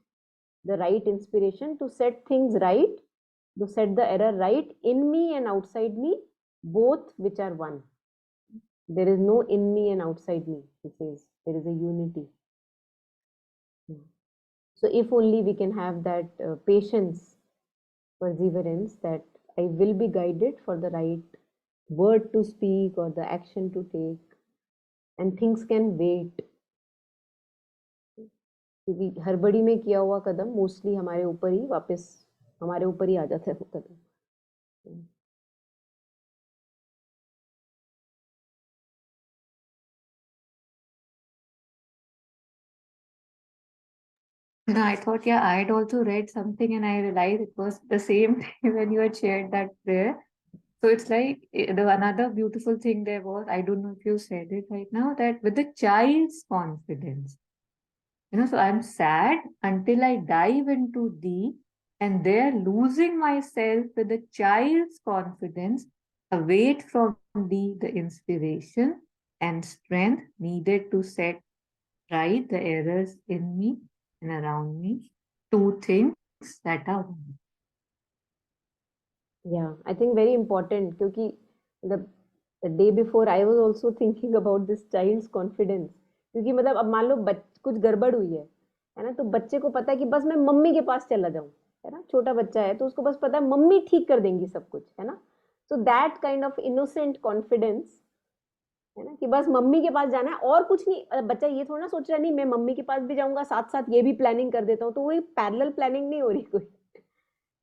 the right inspiration to set things right, to set the error right in me and outside me, both which are one. There is no in me and outside me, he says. There is a unity. So if only we can have that patience, perseverance, that I will be guided for the right word to speak or the action to take, and things can wait. क्योंकि हड़बड़ी में किया हुआ कदम mostly हमारे ऊपर ही वापस हमारे ऊपर ही आ जाता है वो कदम. I thought, yeah, I had also read something and I realized it was the same thing when you had shared that prayer. So it's like another beautiful thing there was, I don't know if you said it right now, that with the child's confidence, so I'm sad until I dive into thee, and there losing myself with the child's confidence, await from thee the inspiration and strength needed to set right the errors in me and around me, two things that are one. Yeah, I think very important, क्योंकि the day before I was also thinking about this child's confidence. क्योंकि मतलब अब मान लो कुछ गड़बड़ हुई है ना, तो बच्चे को पता है कि बस मैं मम्मी के पास चला जाऊं, है ना. छोटा बच्चा है तो उसको बस पता है मम्मी ठीक कर देंगी सब कुछ, है ना. So that kind of innocent confidence, है ना, कि बस मम्मी के पास जाना है और कुछ नहीं. बच्चा ये थोड़ा ना सोच रहा है नहीं मैं मम्मी के पास भी जाऊंगा, साथ साथ ये भी प्लानिंग कर देता हूँ, तो वही पैरेलल प्लानिंग नहीं हो रही कोई,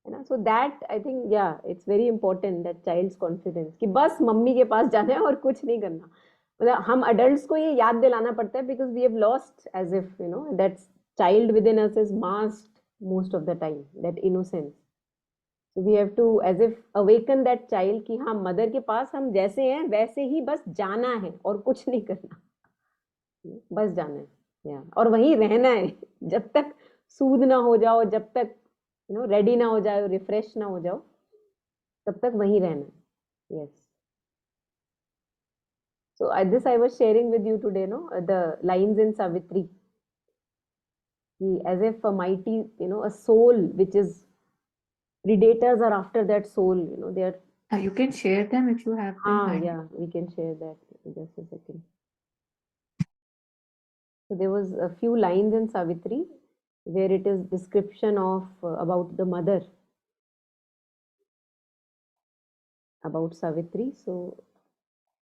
है ना. सो दैट आई थिंक या it's very important, that child's confidence, कि बस मम्मी के पास जाना है और कुछ नहीं करना. मतलब हम अडल्ट्स को ये याद दिलाना पड़ता है, because we have lost as if that child within us is masked most of the time, that innocence. So we have to as if awaken that child कि हाँ मदर के पास हम जैसे हैं वैसे ही बस जाना है और कुछ नहीं करना, बस जाना है, या और वहीं रहना है जब तक सूद ना हो जाओ, जब तक रेडी ना हो जाओ, रिफ्रेश ना हो जाओ, तब तक वहीं रहना है. Yes. So this I was sharing with you today, the lines in Savitri, as if a mighty, a soul which is predators are after that soul, they are. You can share them if you have them. Yeah, we can share that. Just a second. So there was a few lines in Savitri where it is description of about the mother, about Savitri. So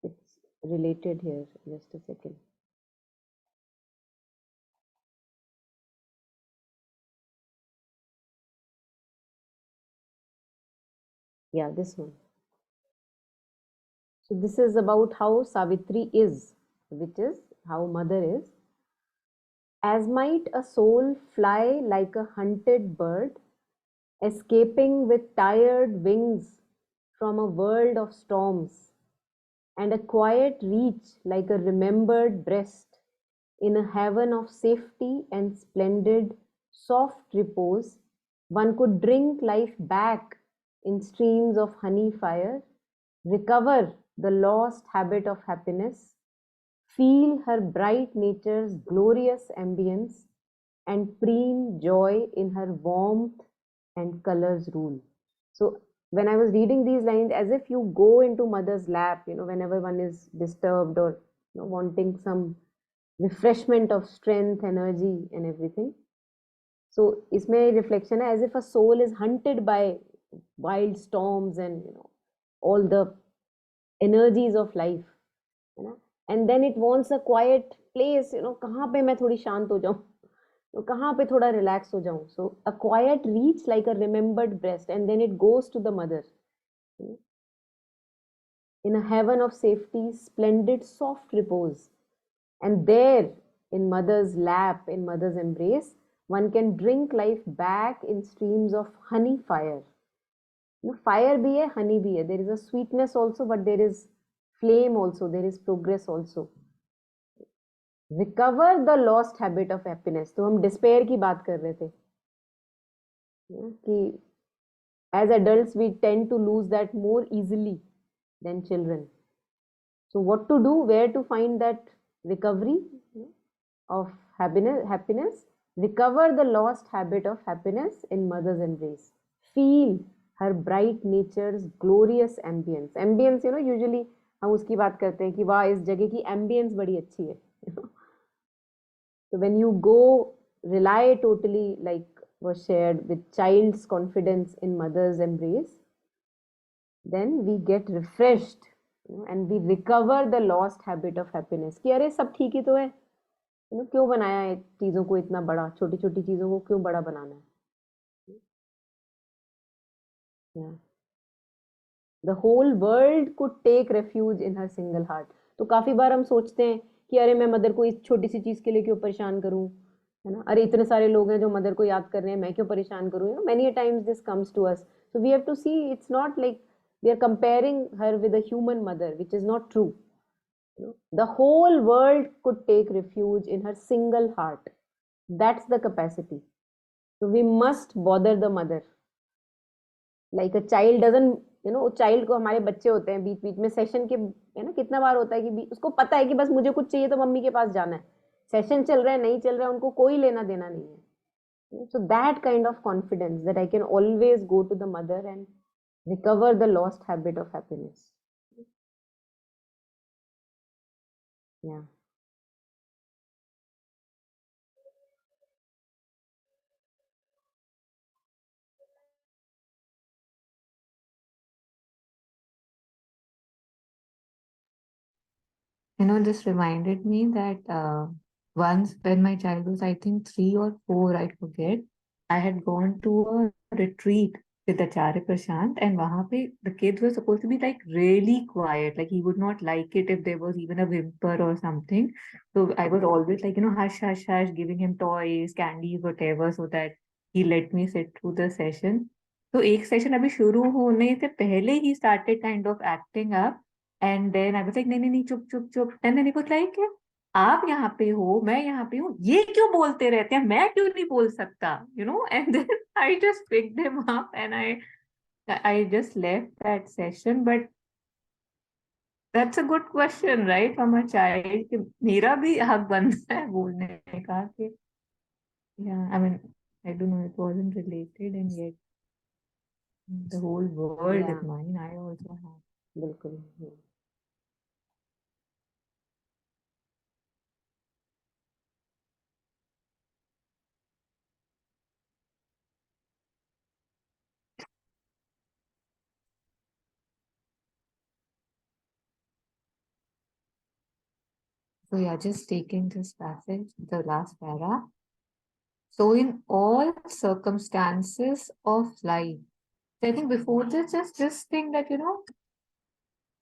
it's related here. Just a second. Yeah, this one. So this is about how Savitri is, which is how mother is. As might a soul fly like a hunted bird, escaping with tired wings from a world of storms, and a quiet reach like a remembered breast in a heaven of safety and splendid, soft repose, one could drink life back in streams of honey fire, recover the lost habit of happiness, feel her bright nature's glorious ambience, and preen joy in her warmth and colors rule. So when I was reading these lines, as if you go into mother's lap, whenever one is disturbed or wanting some refreshment of strength, energy, and everything. So इसमें reflection है as if a soul is hunted by wild storms and all the energies of life, and then it wants a quiet place, कहाँ पे मैं थोड़ी शांत हो जाऊं, तो कहाँ पे थोड़ा relax हो जाऊं. So a quiet reach like a remembered breast, and then it goes to the mother, in a heaven of safety, splendid, soft repose. And there, in mother's lap, in mother's embrace, one can drink life back in streams of honey fire. Fire bhi hai, honey bhi hai. There is a sweetness also, but there is flame also, there is progress also. Recover the lost habit of happiness. तो हम despair की बात कर रहे थे कि as adults we tend to lose that more easily than children. So what to do, where to find that recovery of happiness? Recover the lost habit of happiness in mother's embrace. Feel her bright nature's glorious ambience. Ambience, usually हम उसकी बात करते हैं कि वाह इस जगह की ambience बड़ी अच्छी है. So when you go rely totally, like was shared, with child's confidence in mother's embrace, then we get refreshed, and we recover the lost habit of happiness. कि अरे सब ठीक ही तो है, क्यों बनाया है चीजों को इतना बड़ा, छोटी छोटी चीजों को क्यों बड़ा बनाना है. Yeah. The whole world could take refuge in her single heart. तो काफी बार हम सोचते हैं कि अरे मैं मदर को इस छोटी सी चीज के लिए क्यों परेशान करूं, है ना, अरे इतने सारे लोग हैं जो मदर को याद कर रहे हैं, मैं क्यों परेशान करूं. Many times this comes to us, so we have to see it's not like we are comparing her with a human mother, which is not true. The whole world could take refuge in her single heart. That's the capacity. So we must bother the mother. Like a child doesn't, child को, हमारे बच्चे होते हैं बीच बीच में session के, कितना बार होता है कि उसको पता है कि बस मुझे कुछ चाहिए तो मम्मी के पास जाना है. सेशन चल रहा है नहीं चल रहा है उनको कोई लेना देना नहीं है. So that kind of confidence that I can always go to the mother and recover the lost habit of happiness. Yeah. This reminded me that once when my child was, I think, 3 or 4, I forget, I had gone to a retreat with Acharya Prashant, and wahan pe the kids were supposed to be like really quiet, like he would not like it if there was even a whimper or something. So I was always like, hush, hush, hush, giving him toys, candies, whatever, so that he let me sit through the session. तो एक session अभी शुरू होने से पहले ही started kind of acting up. And then I was like, नहीं नहीं नहीं, चुप चुप चुप. And then he was like, आप यहाँ पे हो, मैं यहाँ पे हूँ, ये क्यों बोलते रहते हैं, मैं क्यों नहीं बोल सकता, And then I just picked him up and I just left that session. But that's a good question, right, from a child, कि मेरा भी हक बनता है बोलने का कि, yeah, I mean, I don't know, it wasn't related, and yet the whole world is mine. I also have. बिल्कुल. So yeah, just taking this passage, the last para. So in all circumstances of life, I think before this, just this thing that,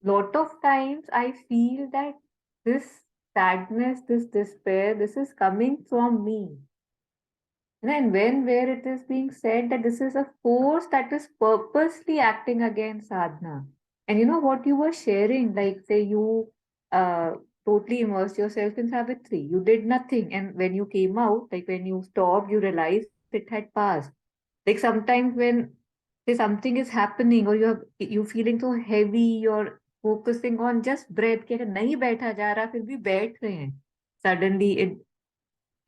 lot of times I feel that this sadness, this despair, this is coming from me. And when where it is being said that this is a force that is purposely acting against sadhana. And what you were sharing, like say you uh, totally immersed yourself in Savitri, you did nothing, and when you came out, like when you stopped, you realized it had passed. Like sometimes when say something is happening or you feeling so heavy, you're focusing on just breath कि अगर नहीं बैठा जा रहा फिर भी बैठ रहे हैं, suddenly it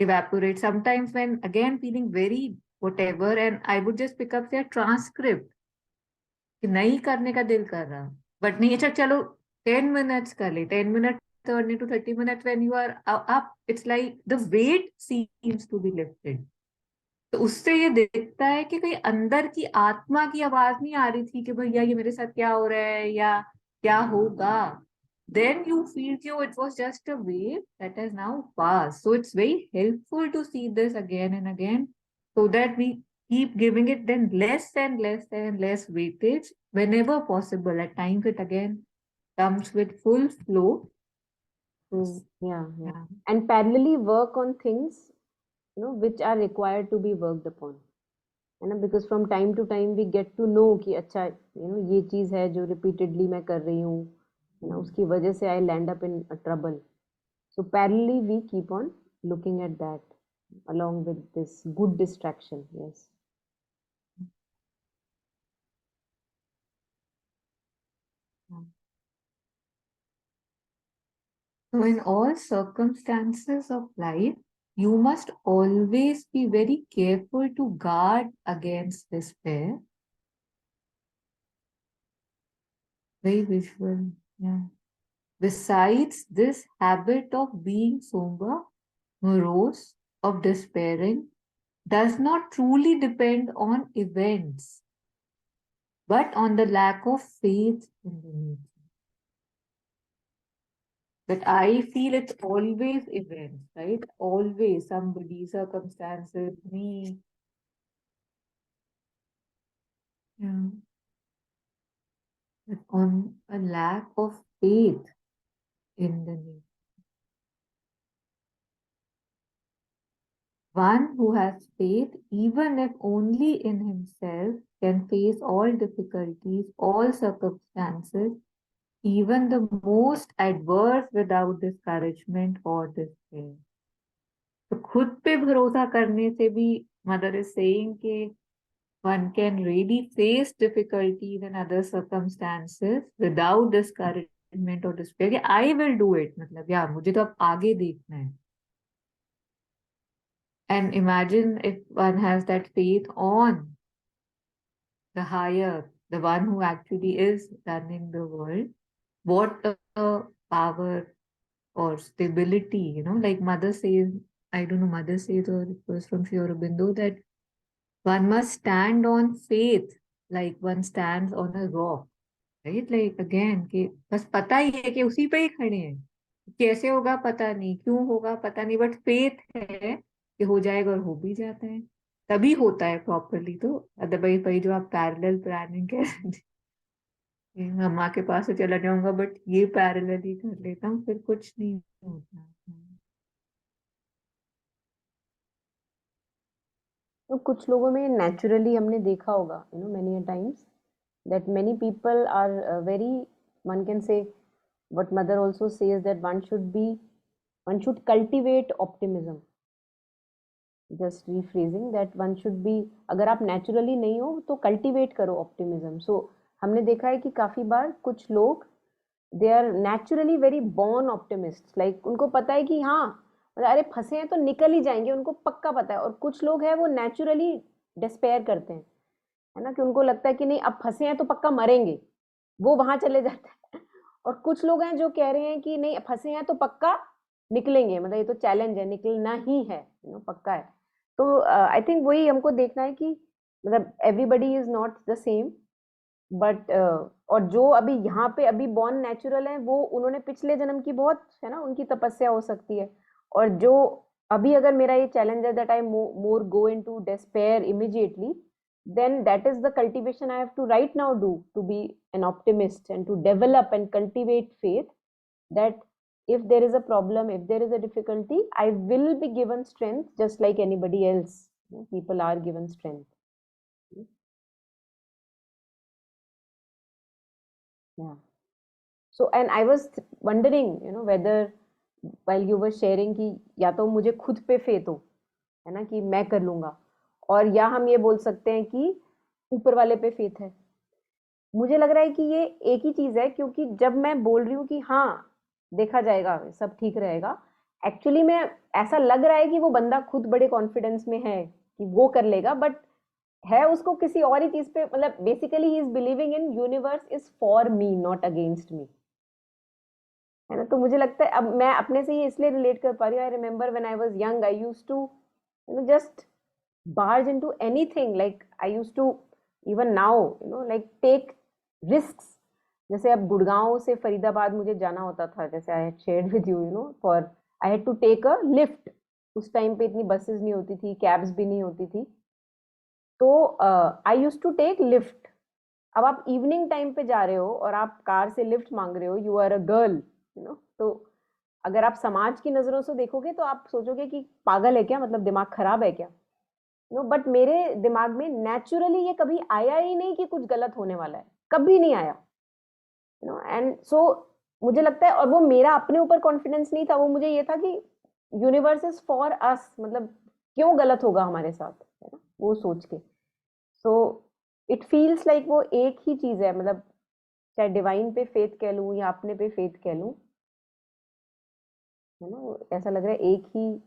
evaporates. Sometimes when again feeling very whatever, and I would just pick up their transcript कि नहीं करने का दिल कर रहा, but नहीं, अच्छा चलो 10 minutes कर ले, 10 minutes turn into 30 minutes. When you are up, it's like the weight seems to be lifted. तो उससे ये दिखता है कि कहीं अंदर की आत्मा की आवाज नहीं आ रही थी कि भैया ये मेरे साथ क्या हो रहा है या क्या होगा. Then you feel it was just a wave that has now passed. So it's very helpful to see this again and again so that we keep giving it then less and less and less weightage whenever possible. At times it again comes with full flow. So Yeah. And parallelly work on things which are required to be worked upon, है ना, because from time to time we get to know कि अच्छा ये चीज है जो repeatedly मैं कर रही हूँ, है ना, उसकी वजह से I land up in a trouble. So parallelly we keep on looking at that along with this good distraction. Yes. So in all circumstances of life, you must always be very careful to guard against despair. Very visual, yeah. Besides this habit of being somber, morose, of despairing, does not truly depend on events, but on the lack of faith in the nature. But I feel it's always events, right? Always somebody, circumstances, me. Yeah. But on a lack of faith in the nature. One who has faith, even if only in himself, can face all difficulties, all circumstances, even the most adverse without discouragement or despair. तो खुद पे भरोसा करने से भी mother is saying कि one can really face difficulties and other circumstances without discouragement or despair. कि I will do it, मतलब यार मुझे तो अब आगे देखना है. And imagine if one has that faith on the higher, the one who actually is running the world, what a power or stability, like mother says, I don't know, mother says, or it was from Aurobindo, that one must stand on faith like one stands on a rock, right? Like again, कि बस पता ही है कि उसी पे ही खड़े हैं, कैसे होगा पता नहीं, क्यों होगा पता नहीं, बट फेथ है कि हो जाएगा और हो भी जाता है, तभी होता है प्रॉपरली. तो अदरवाइज भाई जो आप पैरेलल प्लानिंग कह रहे थे, मम्मा के पास से चला जाऊंगा बट ये पैरेलल ही कर लेता हूँ, फिर कुछ नहीं होता. तो कुछ लोगों में नेचुरली हमने देखा होगा many a times that many people are very, one can say what mother also says, that one should cultivate optimism. Just rephrasing that, one should be, अगर आप naturally नहीं हो तो cultivate करो optimism. So हमने देखा है कि काफी बार कुछ लोग they are naturally very born optimists, like उनको पता है कि हाँ अरे फंसे हैं तो निकल ही जाएंगे, उनको पक्का पता है. और कुछ लोग हैं वो नेचुरली डिस्पेयर करते हैं, है ना, कि उनको लगता है कि नहीं अब फंसे हैं तो पक्का मरेंगे, वो वहां चले जाते हैं. और कुछ लोग हैं जो कह रहे हैं कि नहीं फंसे हैं तो पक्का निकलेंगे, मतलब ये तो चैलेंज है, निकलना ही है, पक्का है. तो आई थिंक वही हमको देखना है कि मतलब everybody is not the same, but और जो अभी यहाँ पे अभी बॉर्न नेचुरल है वो उन्होंने पिछले जन्म की बहुत, है ना, उनकी तपस्या हो सकती है. और जो अभी अगर मेरा ये चैलेंज है that I more go into despair immediately, then that is the cultivation I have to right now do to be an optimist and to develop and cultivate faith that if there is a problem, if there is a difficulty, I will be given strength just like anybody else. People are given strength. Yeah. So, and I was wondering, whether while you were sharing कि या तो मुझे खुद पे faith हो, है ना, कि मैं कर लूंगा, और या हम ये बोल सकते हैं कि ऊपर वाले पे faith है. मुझे लग रहा है कि ये एक ही चीज है, क्योंकि जब मैं बोल रही हूँ कि हाँ देखा जाएगा, सब ठीक रहेगा, एक्चुअली में ऐसा लग रहा है कि वो बंदा खुद बड़े कॉन्फिडेंस में है कि वो कर लेगा, बट है उसको किसी और ही चीज पे, मतलब basically he is believing in universe is for me not against me, है ना. तो मुझे लगता है अब मैं अपने से ही इसलिए रिलेट कर पा रही हूँ. I remember when I was young I used to just barge into anything, like I used to, even now, like take risks. जैसे अब गुड़गांव से फरीदाबाद मुझे जाना होता था, जैसे I had shared with you, for I had to take a lift. उस time पे इतनी बसेस नहीं होती थी, कैब्स भी नहीं होती थी, तो आई यूज टू टेक लिफ्ट. अब आप इवनिंग टाइम पे जा रहे हो और आप कार से लिफ्ट मांग रहे हो, यू आर अ गर्ल, तो अगर आप समाज की नजरों से देखोगे तो आप सोचोगे कि पागल है क्या, मतलब दिमाग खराब है क्या, बट मेरे दिमाग में नेचुरली ये कभी आया ही नहीं कि कुछ गलत होने वाला है, कभी नहीं आया, एंड सो मुझे लगता है, और वो मेरा अपने ऊपर कॉन्फिडेंस नहीं था, वो मुझे ये था कि यूनिवर्स इज फॉर अस, मतलब क्यों गलत होगा हमारे साथ, है ना, वो सोच के. सो इट फील्स लाइक वो एक ही चीज है, मतलब चाहे डिवाइन पे फेथ कह लूं या अपने पे फेथ कह लूं, है ना, ऐसा लग रहा है एक ही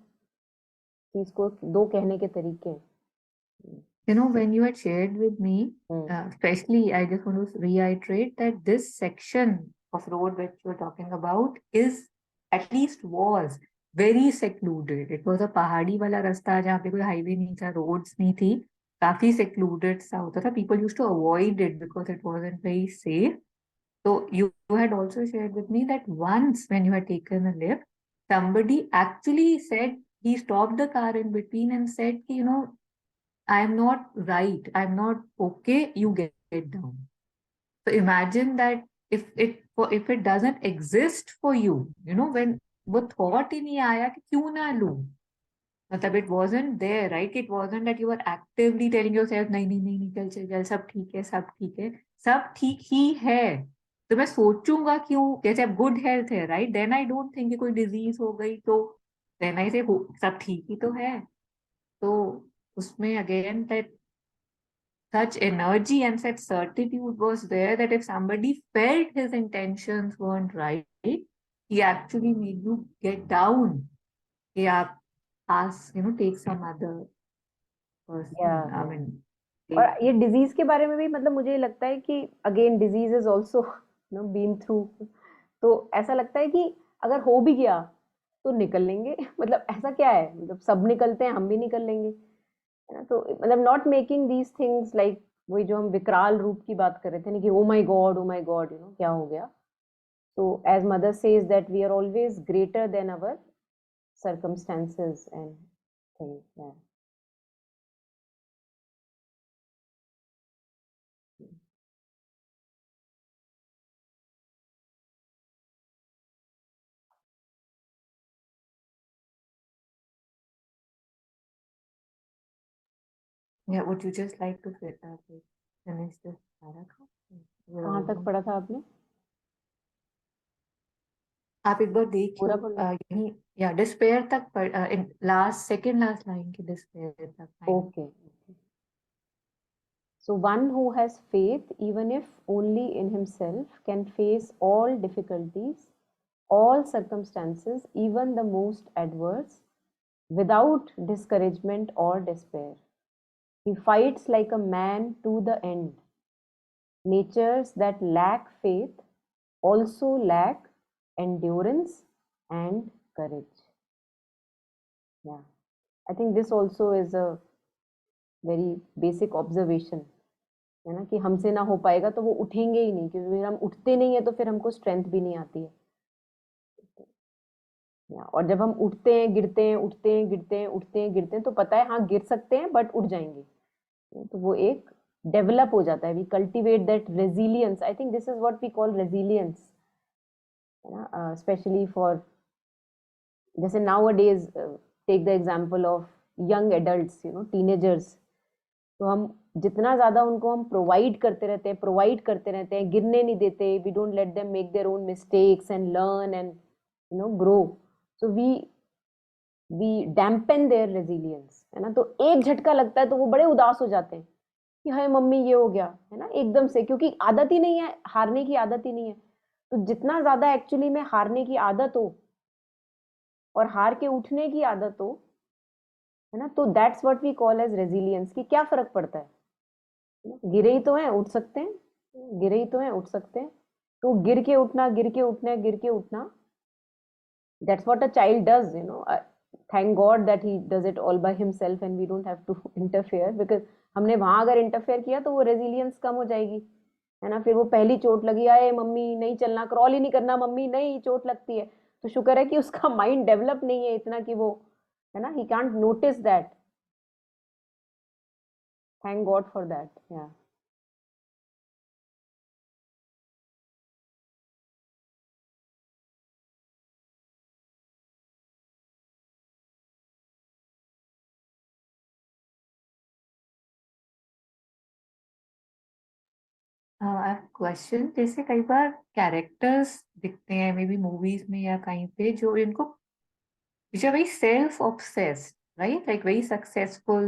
चीज को दो कहने के तरीके हैं. When you had shared with me, especially, I just want to reiterate that this section of road which you're talking about is, at least was, very secluded. It was a पहाड़ी वाला रास्ता जहाँ पे कोई highway नहीं था, roads नहीं थी, काफी secluded सा होता था. People used to avoid it because it wasn't very safe. So you had also shared with me that once when you had taken a lift, somebody actually said, he stopped the car in between and said, I'm not right, I'm not okay, you get down. So imagine that if it doesn't exist for you, when वो thought ही नहीं आया कि क्यों ना लूं, मतलब it wasn't there, right? It wasn't that you were actively telling yourself नहीं नहीं नहीं नहीं, चल चल चल, सब ठीक है, सब ठीक है, सब ठीक ही है, तो मैं सोचूंगा क्यों, जैसे अब गुड हेल्थ है, right, then I don't think कि कोई डिजीज हो गई तो देन आई से सब ठीक ही तो है. तो उसमें again that such energy and such certitude was there that if somebody felt his intentions weren't right, he actually made you get down. Yeah, ask, take some other person. I mean, और ये disease के बारे में भी, मतलब मुझे लगता है कि again disease is also been through, तो ऐसा लगता है कि अगर हो भी गया तो निकल लेंगे. मतलब ऐसा क्या है, मतलब सब निकलते हैं, हम भी निकल लेंगे, है ना. तो मतलब not making these things like वही जो हम विकराल रूप की बात कर रहे थे ना, कि ओ माय गॉड क्या हो गया. so as mother says that we are always greater than our circumstances and things. Yeah, would you just like to finish this paragraph? कहाँ तक पढ़ा था आपने? आप एक बार पूरा देखिए, पढ़ लो. यहीं या डिस्पेयर तक लास्ट सेकंड लास्ट लाइन की डिस्पेयर तक. Okay. So one who has faith, even if only in himself, can face all difficulties, all circumstances, even the most adverse, without discouragement or despair. He fights like a man to the end. Natures that lack faith also lack endurance and courage. Yeah, I think this also is a very basic observation, है ना, कि हमसे ना हो पाएगा तो वो उठेंगे ही नहीं, क्योंकि फिर हम उठते नहीं है तो फिर हमको स्ट्रेंथ भी नहीं आती है. और जब हम उठते हैं गिरते हैं, उठते हैं गिरते हैं, उठते हैं गिरते हैं, तो पता है हाँ गिर सकते हैं बट उठ जाएंगे, तो वो एक डेवलप हो जाता है, we cultivate that resilience. I think this is what we call resilience, है ना, स्पेशली फॉर जैसे nowadays, take the example of young adults, teenagers. तो हम जितना ज्यादा उनको हम प्रोवाइड करते रहते हैं, गिरने नहीं देते, we don't let them make their own mistakes and learn and grow. So we dampen their resilience, है ना. तो एक झटका लगता है तो वो बड़े उदास हो जाते हैं कि हाय मम्मी ये हो गया, है ना, एकदम से, क्योंकि आदत ही नहीं है, हारने की आदत ही नहीं है. तो जितना ज्यादा एक्चुअली में हारने की आदत हो और हार के उठने की आदत हो, है ना, तो that's what we call as resilience. कि क्या फर्क पड़ता है, गिरे ही तो हैं, उठ सकते हैं, गिरे ही तो हैं, उठ सकते हैं. तो गिर के उठना, गिर के उठना, गिर के उठना, that's what a child does, thank god that he does it all by himself and we don't have to interfere, because हमने वहां अगर इंटरफेयर किया तो वो रेजिलियंस कम हो जाएगी, है ना. फिर वो पहली चोट लगी, आए मम्मी नहीं चलना, क्रॉल ही नहीं करना मम्मी, नहीं चोट लगती है. तो शुक्र है कि उसका माइंड डेवलप नहीं है इतना कि वो, है ना, he can't notice that. Thank god for that. Yeah. Question, जैसे कई बार कैरेक्टर्स दिखते हैं मे बी मूवीज में या कहीं पे, जो इनको which are very self-obsessed, right? Like very successful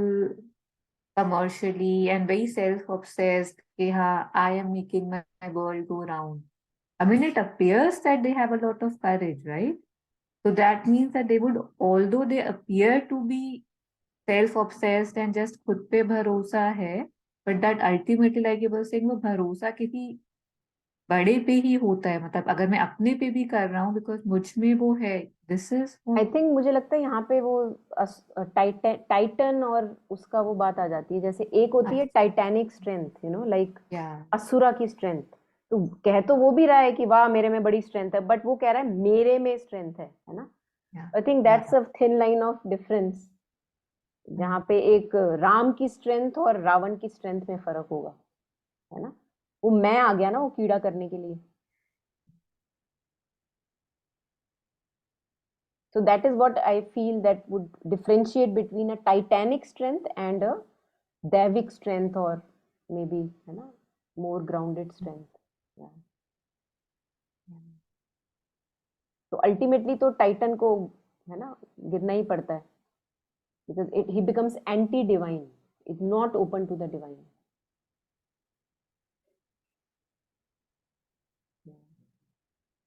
commercially and very self-obsessed. कि हाँ, I am making my world go round. I mean, it appears that they have a lot of courage, right? So that means that they would, although they appear to be self-obsessed and just खुद पे भरोसा है, but that ultimately, like you were saying, वो भरोसा किसी बड़े पे ही होता है. मतलब अगर मैं अपने पे भी कर रहा हूँ बिकॉज मुझ में वो है, दिस इज आई थिंक मुझे लगता है यहाँ पे वो टाइटन और उसका वो बात आ जाती है. जैसे एक होती है टाइटैनिक स्ट्रेंथ, लाइक या असुरा की स्ट्रेंथ. तो कह तो वो भी रहा है कि वाह मेरे में बड़ी स्ट्रेंथ है, बट वो कह रहा है मेरे में स्ट्रेंथ है ना. I think that's a thin line of difference, जहाँ पे एक राम की स्ट्रेंथ और रावण की स्ट्रेंथ में फर्क होगा, है ना. वो मैं आ गया ना वो कीड़ा करने के लिए. So that is what I feel that would differentiate between a titanic strength and a Davik strength, or maybe, more grounded strength. Yeah. So ultimately तो टाइटन को, है ना, गिरना ही पड़ता है, because he becomes anti-divine. It's not open to the divine.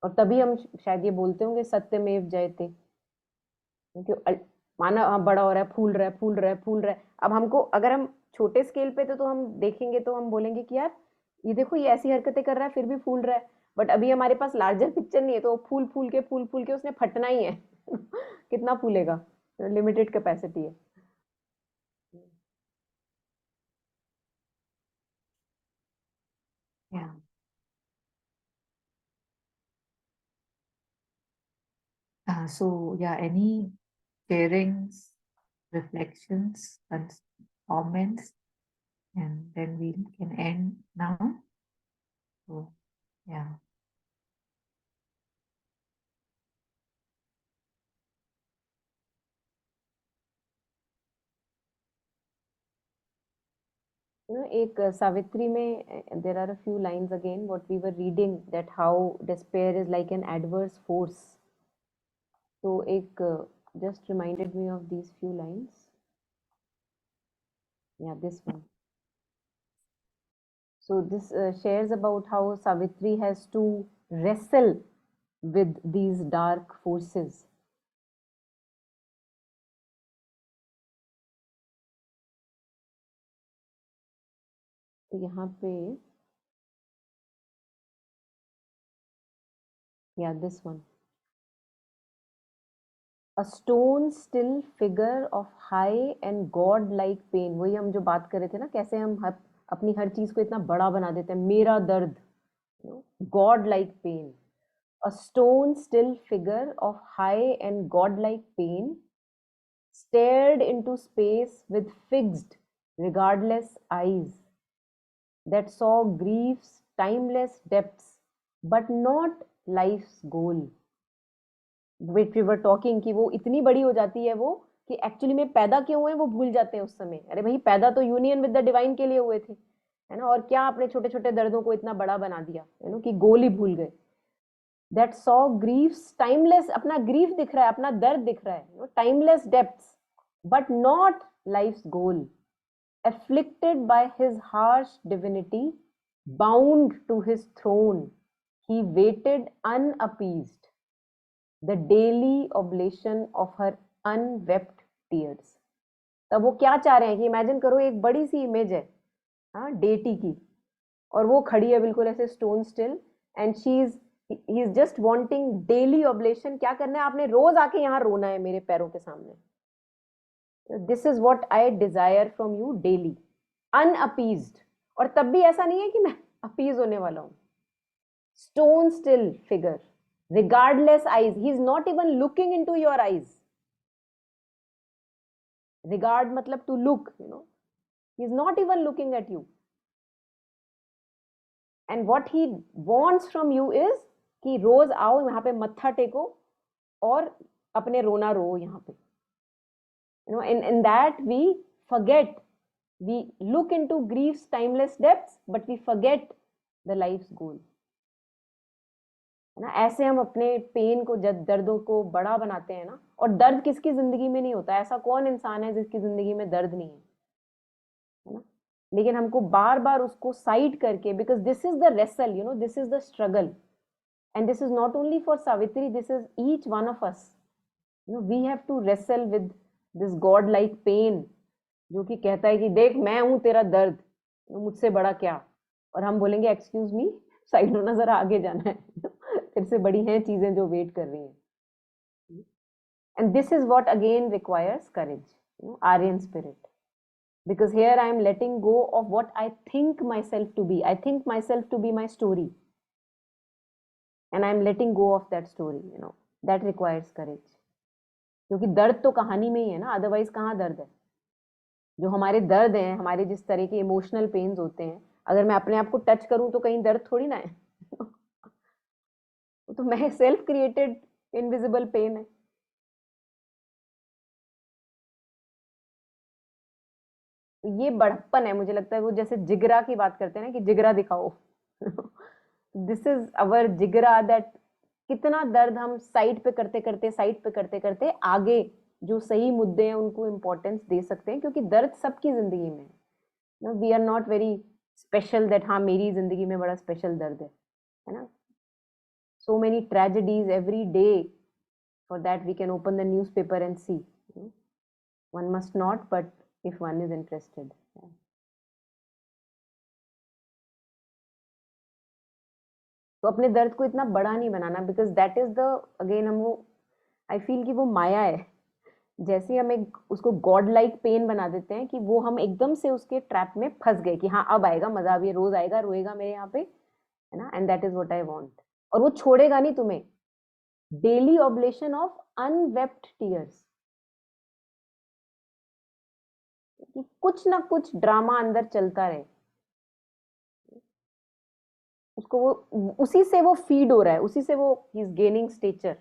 और तभी हम शायद ये बोलते होंगे सत्यमेव जयते, क्योंकि माना हाँ बड़ा हो रहा है, फूल रहा है, फूल रहा है, फूल रहा है. अब हमको अगर हम छोटे स्केल पे तो हम देखेंगे तो हम बोलेंगे कि यार ये देखो ये ऐसी हरकतें कर रहा है फिर भी फूल रहा है. बट अभी हमारे पास लार्जर पिक्चर नहीं है, तो फूल फूल के उसने फटना ही है. कितना फूलेगा, लिमिटेड कैपेसिटी है. yeah. So yeah, any sharings, reflections, comments, and then we can end now. So yeah. एक सावित्री में there are a few lines again what we were reading, that how despair is like an adverse force. So एक just reminded me of these few lines. Yeah, this one. So this shares about how Savitri has to wrestle with these dark forces. तो यहाँ पे, yeah, this one. A stone still figure of high and god like pain. वही हम जो बात कर रहे थे ना, कैसे हम अपनी हर चीज को इतना बड़ा बना देते हैं, मेरा दर्द, god like pain. A stone still figure of high and god like pain stared into space with fixed regardless eyes that saw grief's timeless depths, but not life's goal. Which we were talking कि वो इतनी बड़ी हो जाती है वो कि actually में पैदा क्यों हुए वो भूल जाते हैं उस समय. अरे भाई पैदा तो यूनियन विद द डिवाइन के लिए हुए थे, है ना, और क्या अपने छोटे छोटे दर्दों को इतना बड़ा बना दिया, है ना, कि गोल ही भूल गए. दैट सॉ ग्रीफ्स टाइमलेस, अपना ग्रीफ दिख रहा है, अपना दर्द दिख रहा है, timeless depths, but not life's goal. Afflicted by his harsh divinity, bound to his throne, he waited unappeased the daily oblation of her unwept tears. तब वो क्या चाह रहे हैं कि इमेजिन करो एक बड़ी सी इमेज है, हाँ, डेटी की, और वो खड़ी है बिल्कुल ऐसे stone still, and she is just wanting daily oblation. क्या करना है आपने, रोज आके यहाँ रोना है मेरे पैरों के सामने. This is what I desire from you daily, unappeased. और तब भी ऐसा नहीं है कि मैं अपीज होने वाला हूं. Stone still figure, regardless eyes, he is not even looking into your eyes. Regard matlab to look, he is not even looking at you. And what he wants from you is कि रोज आओ यहाँ पे मत्था टेको और अपने रोना रो यहाँ पे. In that we forget, we look into grief's timeless depths, but we forget the life's goal. ना, ऐसे हम अपने पेन को, दर्दों को बड़ा बनाते हैं ना. और दर्द किसकी जिंदगी में नहीं होता, ऐसा कौन इंसान है जिसकी जिंदगी में दर्द नहीं है ना. लेकिन हमको बार बार उसको साइड करके, because this is the wrestle, this is the struggle, and this is not only for Savitri, this is each one of us. We have to wrestle with this god like pain, जो कि कहता है कि देख मैं हूं तेरा दर्द, मुझसे बड़ा क्या. और हम बोलेंगे एक्सक्यूज मी, साइड होना, जरा आगे जाना है, फिर से बड़ी हैं चीजें जो वेट कर रही हैं. And this is what again requires courage, Aryan spirit, because here I am letting go of what I think myself to be. I think myself to be my story, and I am letting go of that story. That requires courage. क्योंकि दर्द तो कहानी में ही है ना, otherwise कहाँ दर्द है. जो हमारे दर्द हैं, हमारे जिस तरह के इमोशनल पेन्स होते हैं, अगर मैं अपने आप को टच करूं तो कहीं दर्द थोड़ी ना है. तो मैं सेल्फ क्रिएटेड इनविजिबल पेन है. तो ये बड़प्पन है, मुझे लगता है. वो जैसे जिगरा की बात करते हैं ना कि जिगरा दिखाओ. दिस इज अवर जिगरा, दैट कितना दर्द हम साइड पे करते करते आगे जो सही मुद्दे हैं उनको इम्पोर्टेंस दे सकते हैं. क्योंकि दर्द सबकी जिंदगी में है. We are not very special that हाँ मेरी जिंदगी में बड़ा स्पेशल दर्द है ना. So many tragedies every day. For that we can open the newspaper and see. One must not, but if one is interested. तो अपने दर्द को इतना बड़ा नहीं बनाना, because that is the, again हम वो, I feel कि वो माया है. जैसे हम एक उसको गॉड लाइक पेन बना देते हैं कि वो हम एकदम से उसके ट्रैप में फंस गए कि हाँ अब आएगा मजा, अब ये रोज आएगा, रोएगा मेरे यहाँ पे, है ना. And that is what I want. और वो छोड़ेगा नहीं तुम्हें. डेली ऑब्लेशन ऑफ अनवेप्ट टीयर्स, कुछ ना कुछ ड्रामा अंदर चलता रहे. उसको वो, उसी से वो फीड हो रहा है, उसी से वो ही is gaining stature.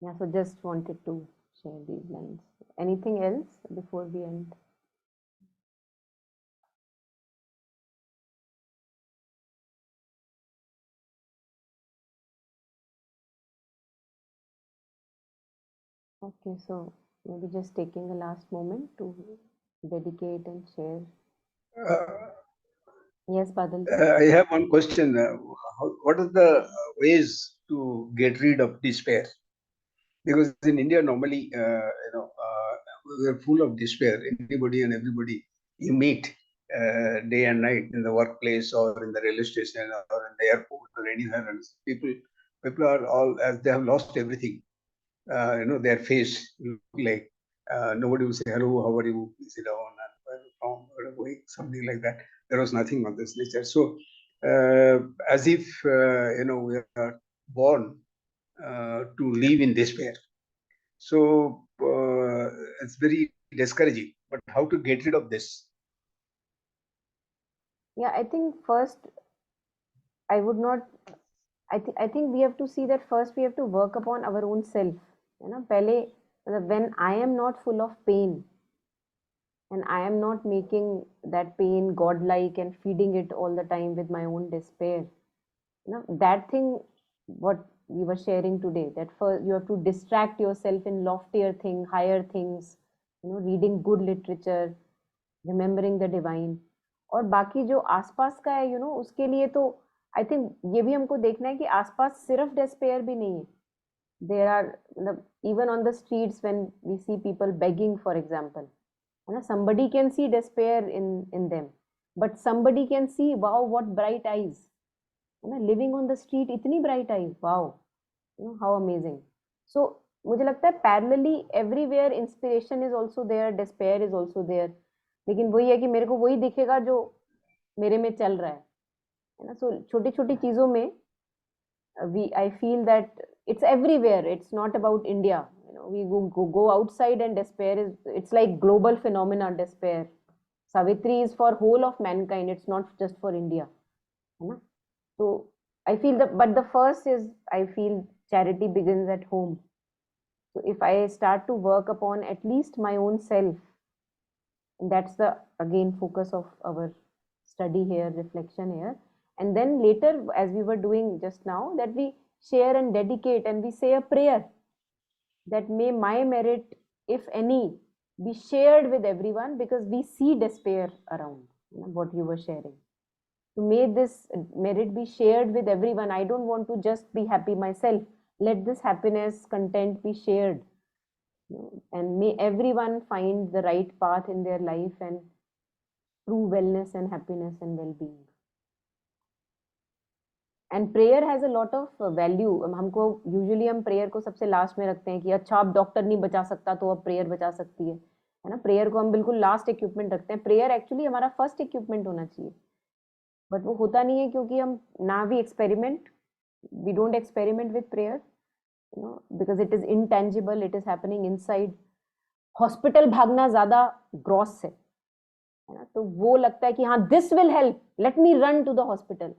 Yeah, so just wanted to share these lines. Anything else before we end? Okay, so maybe just taking the last moment to dedicate and share. Yes, Badal. I have one question. What are the ways to get rid of despair? Because in India, normally, we are full of despair. Anybody and everybody you meet day and night in the workplace or in the railway station or in the airport or anywhere else. People are all as they have lost everything. their face look like. Nobody would say, hello, how are you? Sit down, and where are you from? Where are you going? Something like that. There was nothing of this nature. So, as if, we are born to live in despair. So, it's very discouraging. But how to get rid of this? Yeah, I think first I would not. I think we have to see that first we have to work upon our own self. पहले when I am not full of pain and I am not making that pain godlike and feeding it all the time with my own despair. That thing, what we were sharing today, that first you have to distract yourself in loftier things, higher things, reading good literature, remembering the divine. और बाकी जो आसपास का है उसके लिए तो I think ये भी हमको देखना है कि आसपास सिर्फ डेस्पेयर भी नहीं है. There are even on the streets when we see people begging for example, है ना, somebody can see despair in them, but somebody can see, wow, what bright eyes, है ना, living on the street, इतनी bright eyes, wow, how amazing. So मुझे लगता है parallelly everywhere inspiration is also there, despair is also there, लेकिन वही है कि मेरे को वही दिखेगा जो मेरे में चल रहा है ना. सो छोटी छोटी चीजों में we I feel that it's everywhere. It's not about India. We go outside and despair is, it's like global phenomena. Despair, Savitri is for whole of mankind. It's not just for India. So I feel that, but the first is, I feel charity begins at home. So if I start to work upon at least my own self, and that's the again focus of our study here, reflection here. And then later, as we were doing just now, that we share and dedicate and we say a prayer that may my merit, if any, be shared with everyone, because we see despair around, what you were sharing. So may this merit be shared with everyone. I don't want to just be happy myself. Let this happiness, content be shared. And may everyone find the right path in their life and true wellness and happiness and well-being. And prayer has a lot of value. हमको usually हम prayer को सबसे last में रखते हैं कि अच्छा अब डॉक्टर नहीं बचा सकता तो अब प्रेयर बचा सकती है ना. प्रेयर को हम बिल्कुल लास्ट इक्विपमेंट रखते हैं. प्रेयर एक्चुअली हमारा फर्स्ट इक्विपमेंट होना चाहिए, बट वो होता नहीं है क्योंकि हम ना भी experiment, we don't experiment with prayer, because it is intangible, it is happening inside. Hospital भागना ज्यादा ग्रॉस है ना, तो वो लगता है कि हाँ this will help, let me run to the hospital.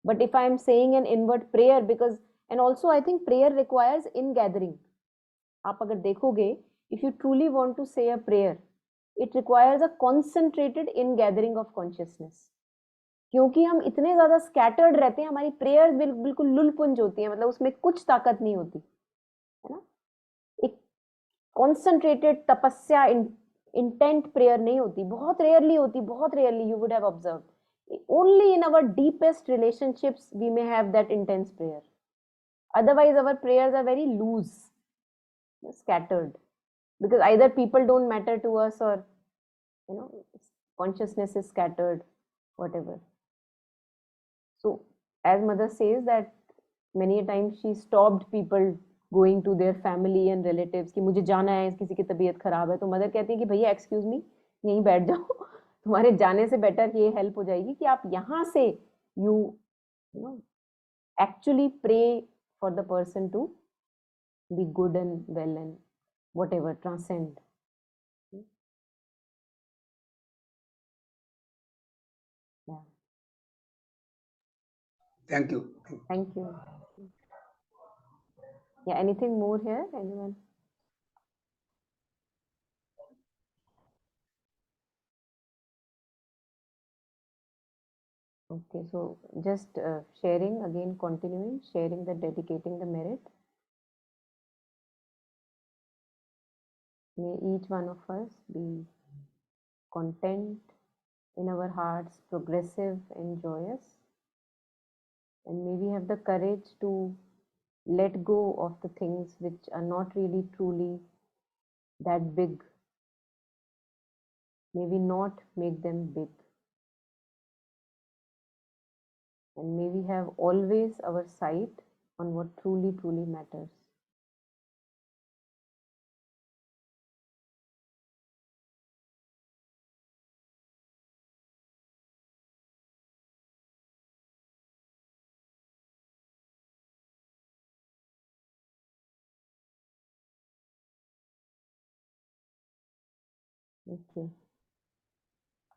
But if I am saying an inward prayer, because, and also I think prayer requires in gathering. आप अगर देखोगे, if you truly want to say a prayer, it requires a concentrated in gathering of consciousness. क्योंकि हम इतने ज्यादा scattered रहते हैं, हमारी prayers बिल्कुल लुलपुंज होती है, मतलब उसमें कुछ ताकत नहीं होती, है ना. एक concentrated तपस्या intent prayer नहीं होती, बहुत rarely होती, बहुत rarely you would have observed. Only in our deepest relationships we may have that intense prayer. Otherwise our prayers are very loose, scattered, because either people don't matter to us, or consciousness is scattered, whatever. So as mother says that many a times she stopped people going to their family and relatives कि मुझे जाना है, किसी की तबीयत खराब है, तो मदर कहती है कि भैया एक्सक्यूज मी, यहीं बैठ जाओ, तुम्हारे जाने से बेटर ये हेल्प हो जाएगी कि आप यहाँ से you actually pray for the person to be good and well and whatever transcend. Thank you. Thank you. Yeah, anything more here, anyone? Okay, so just sharing again, continuing sharing the dedicating the merit. May each one of us be content in our hearts, progressive and joyous, and may we have the courage to let go of the things which are not really truly that big. May we not make them big. And may we have always our sight on what truly, truly matters. Thank you.